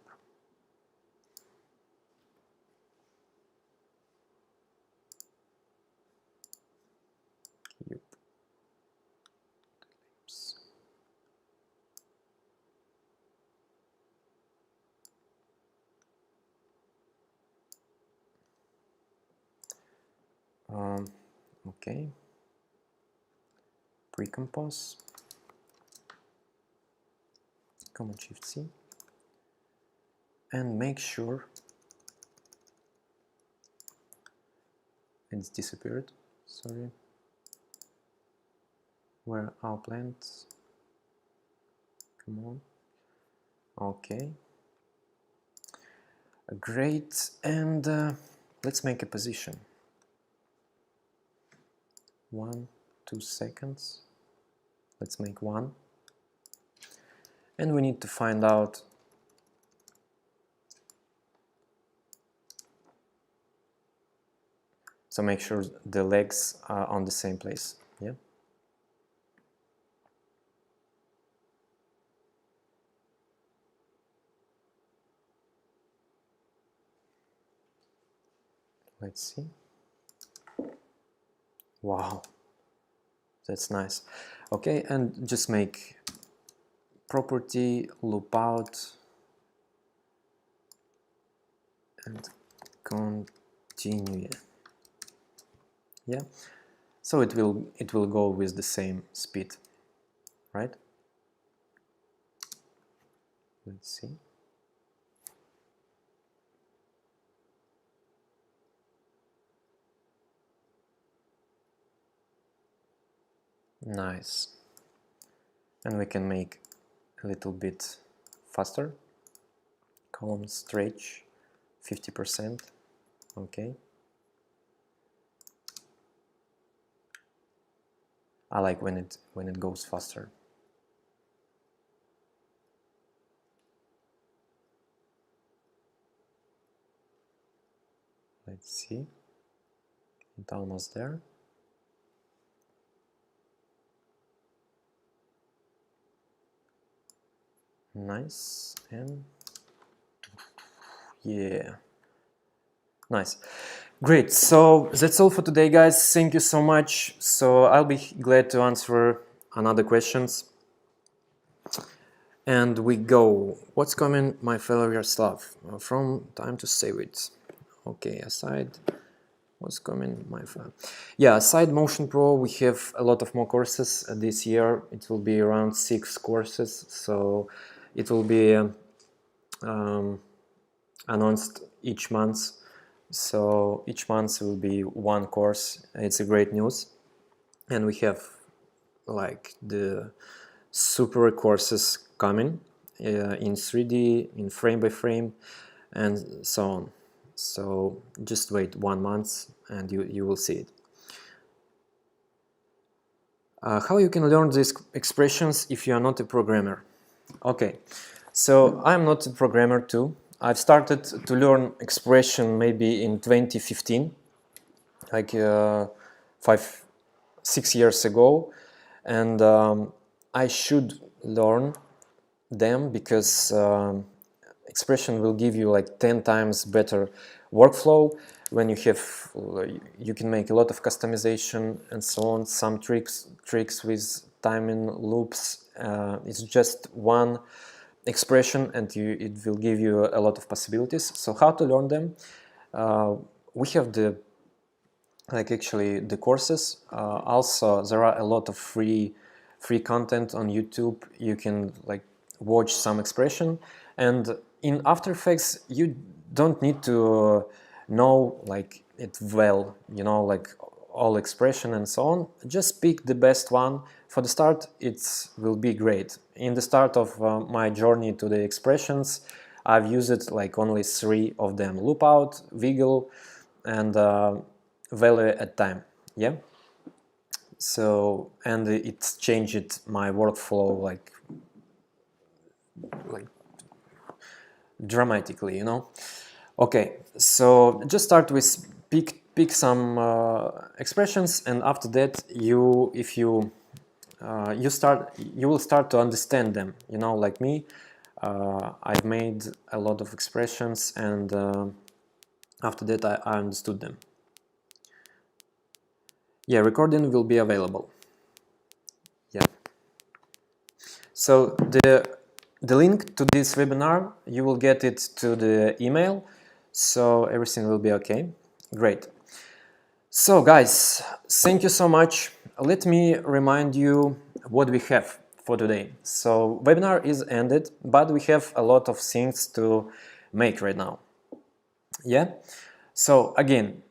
Cube. Limbs. Okay. Precompose. Command Shift C. And make sure it's disappeared. Sorry. Where are plants? Come on. Okay. Great. And let's make a position. 1, 2 seconds. Let's make 1. And we need to find out so make sure the legs are on the same place. Yeah. Let's see. Wow, that's nice. Okay, and just make property loop out and continue. Yeah, so it will go with the same speed, right? Let's see. Nice. And we can make a little bit faster. Column stretch 50%. Okay. I like when it goes faster. Let's see. It's almost there. Nice. And yeah, nice. Great. So that's all for today, guys. Thank you so much. So I'll be glad to answer another questions. And we go. What's coming, my fellow Iaroslav? From time to save it. Okay, aside. What's coming, my friend? Yeah, aside Motion Pro, we have a lot of more courses this year. It will be around 6 courses, so it will be announced each month. So each month will be one course. It's a great news, and we have like the super courses coming in 3D, in frame by frame, and so on. So just wait 1 month and you will see it. How you can learn these expressions if you are not a programmer? Okay, so I'm not a programmer too. I've started to learn expression maybe in 2015, like 6 years ago, and I should learn them because expression will give you like 10 times better workflow when you have you can make a lot of customization and so on, some tricks with timing loops. It's just one expression and it will give you a lot of possibilities. So how to learn them? We have the actually the courses. Also there are a lot of free content on YouTube. You can like watch some expression, and in After Effects you don't need to know like it well, you know, like all expression and so on. Just pick the best one. For the start it will be great. In the start of my journey to the expressions, I've used like only 3 of them: loop out, wiggle, and value at time. Yeah. So, and it's changed my workflow like dramatically, you know. Okay, so just start with pick some expressions, and after that you will start to understand them, you know, like me. I've made a lot of expressions, and after that I understood them. Yeah, recording will be available. Yeah. So the link to this webinar, you will get it to the email, so everything will be okay. Great. So guys, thank you so much. Let me remind you what we have for today. So webinar is ended, but we have a lot of things to make right now. Yeah. So again,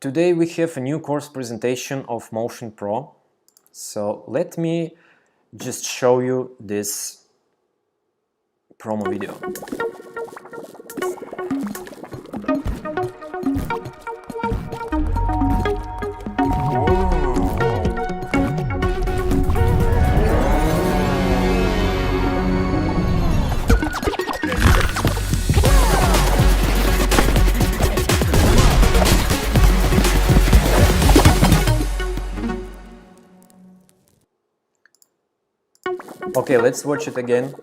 today we have a new course presentation of Motion Pro. So let me just show you this promo video. Okay, let's watch it again.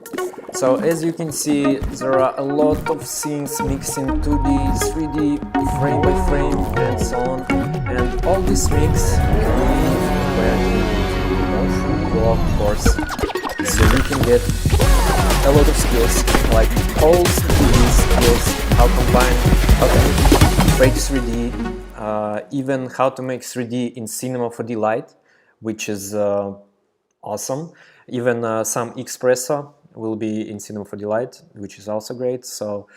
So as you can see, there are a lot of things mixing 2D, 3D, frame by frame, and so on. And all this mix were in Motion Pro course. So you can get a lot of skills, like all 3D skills, how to combine, how to make fake 3D, even how to make 3D in Cinema 4D Lite, which is awesome. Even some Expressor will be in Cinema 4D Lite, which is also great. So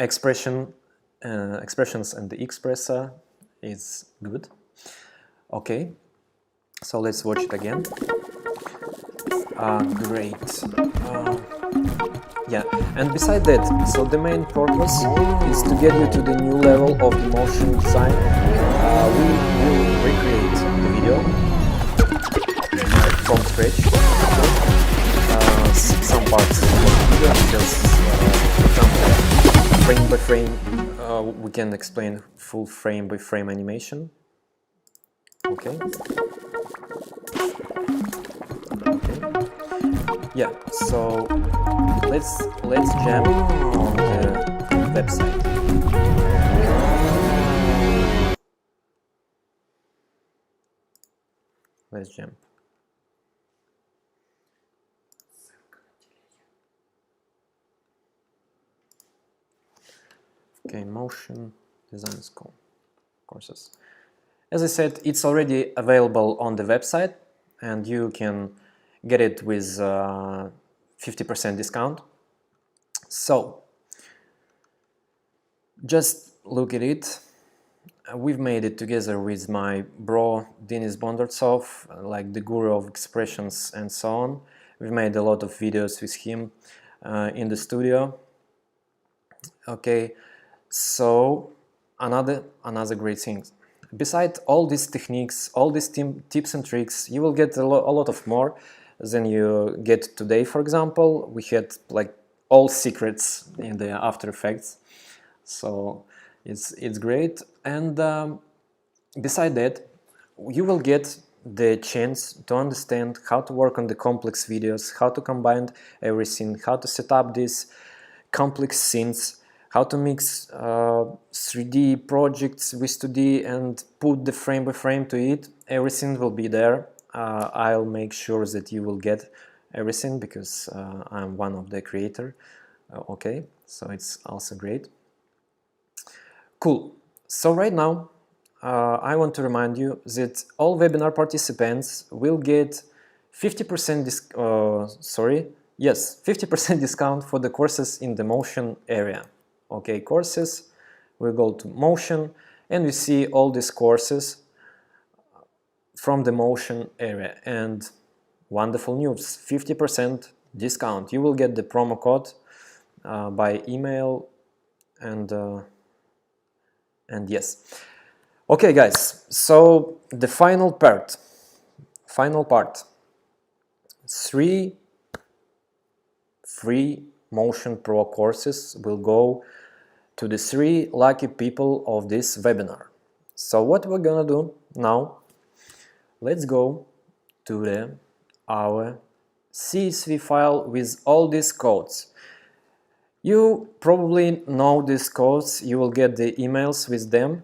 expressions and the Expressor is good. Okay, so let's watch it again. Great. Yeah, and beside that, so the main purpose is to get you to the new level of the motion design. We will recreate the video from scratch. Some parts of the video, because, for example, frame by frame, we can explain full frame by frame animation. Okay. Okay. Yeah, so let's jump on the website. Let's jump. Okay, motion design school courses. As I said, it's already available on the website, and you can get it with 50% discount. So just look at it. We've made it together with my bro Denis Bondartsov, like the guru of expressions and so on. We've made a lot of videos with him in the studio. Okay, so another great thing. Besides all these techniques, all these tips and tricks, you will get a lot of more than you get today. For example, we had like all secrets in the After Effects, so it's great. And beside that, you will get the chance to understand how to work on the complex videos, how to combine everything, how to set up these complex scenes, how to mix 3D projects with 2D and put the frame by frame to it. Everything will be there. I'll make sure that you will get everything because I'm one of the creator. Okay, so it's also great. Cool. So right now, I want to remind you that all webinar participants will get 50% 50% discount for the courses in the motion area. Okay, courses, we go to motion and we see all these courses from the motion area, and wonderful news, 50% discount. You will get the promo code by email, and yes. Okay guys, so the final part, 3 free Motion Pro courses will go to the 3 lucky people of this webinar. So what we're gonna do now, let's go to our CSV file with all these codes. You probably know these codes, you will get the emails with them,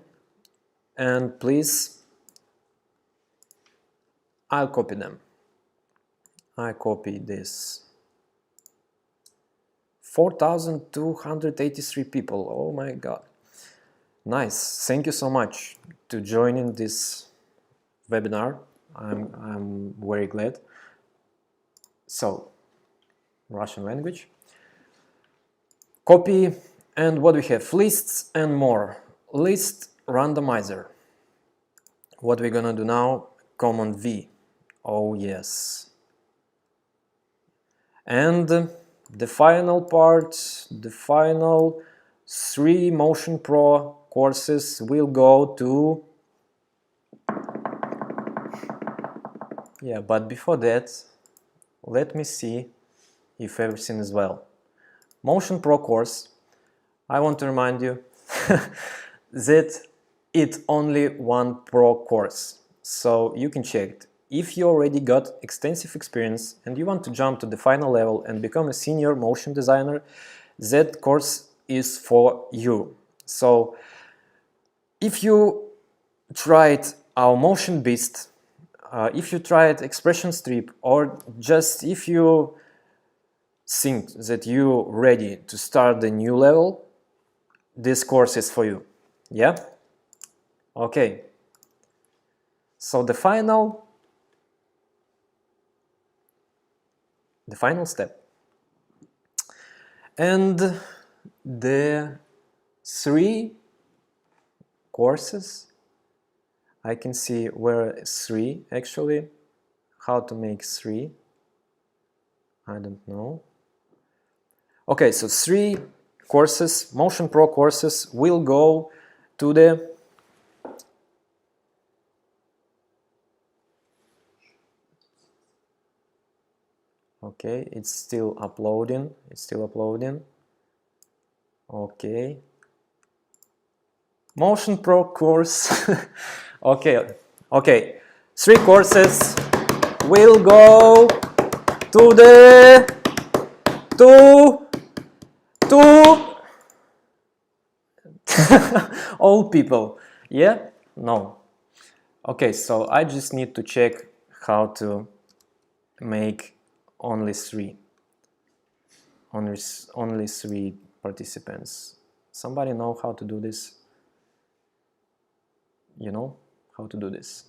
and please, I'll copy them. I copy this. 4,283 people, oh my god. Nice, thank you so much to joining this webinar. I'm very glad. So, Russian language. Copy, and what we have, lists and more. List randomizer. What we're gonna do now, Command V. Oh yes. And the final part, the final 3 Motion Pro courses will go to... Yeah, but before that, let me see if everything is well. Motion Pro course, I want to remind you that it's only one Pro course, so you can check it. If you already got extensive experience and you want to jump to the final level and become a senior motion designer, that course is for you. So if you tried our Motion Beast, if you tried Expression Strip, or just if you think that you're ready to start the new level, this course is for you. Yeah? Okay. So the final step. And the 3 courses, I can see where 3 actually, how to make 3, I don't know. Okay, so 3 courses, Motion Pro courses, will go to the okay, it's still uploading, okay, Motion Pro course. okay, 3 courses will go to to all people. Yeah? No. Okay, so I just need to check how to make only three participants. Somebody know how to do this? You know how to do this?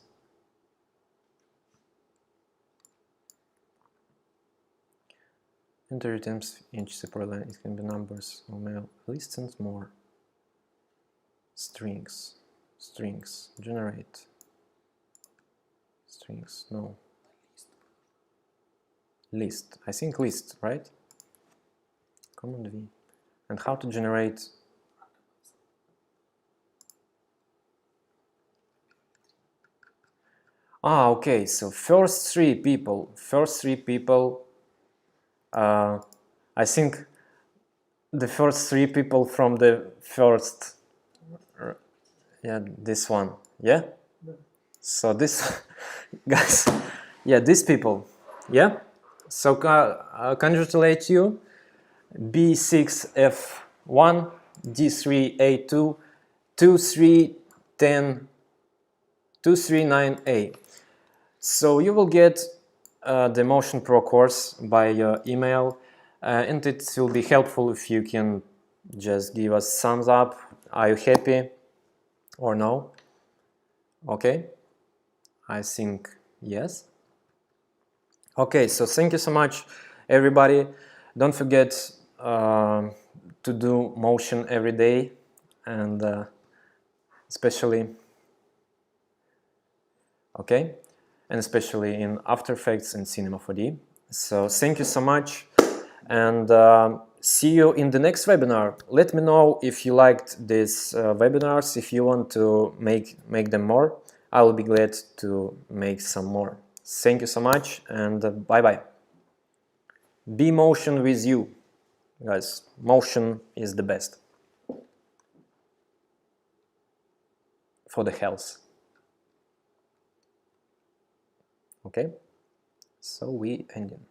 Enter items each separate line. It can be numbers or male lists and more. Strings, generate. Strings, no. List, I think list, right? Command V. And how to generate? Ah, okay, so first three people, I think the first three people from the first, yeah, this one, yeah? So this, guys, yeah, these people, yeah? So congratulate you, B6F1, D3A2, 2310, 239A. So you will get the Motion Pro course by your email, and it will be helpful if you can just give us thumbs up. Are you happy or no? Okay, I think yes. Okay, so thank you so much, everybody. Don't forget to do motion every day, and especially, okay, and especially in After Effects and Cinema 4D. So thank you so much, and see you in the next webinar. Let me know if you liked these webinars. If you want to make them more, I will be glad to make some more. Thank you so much, and bye-bye. Be motion with you, guys. Motion is the best for the health. Okay, so we ending.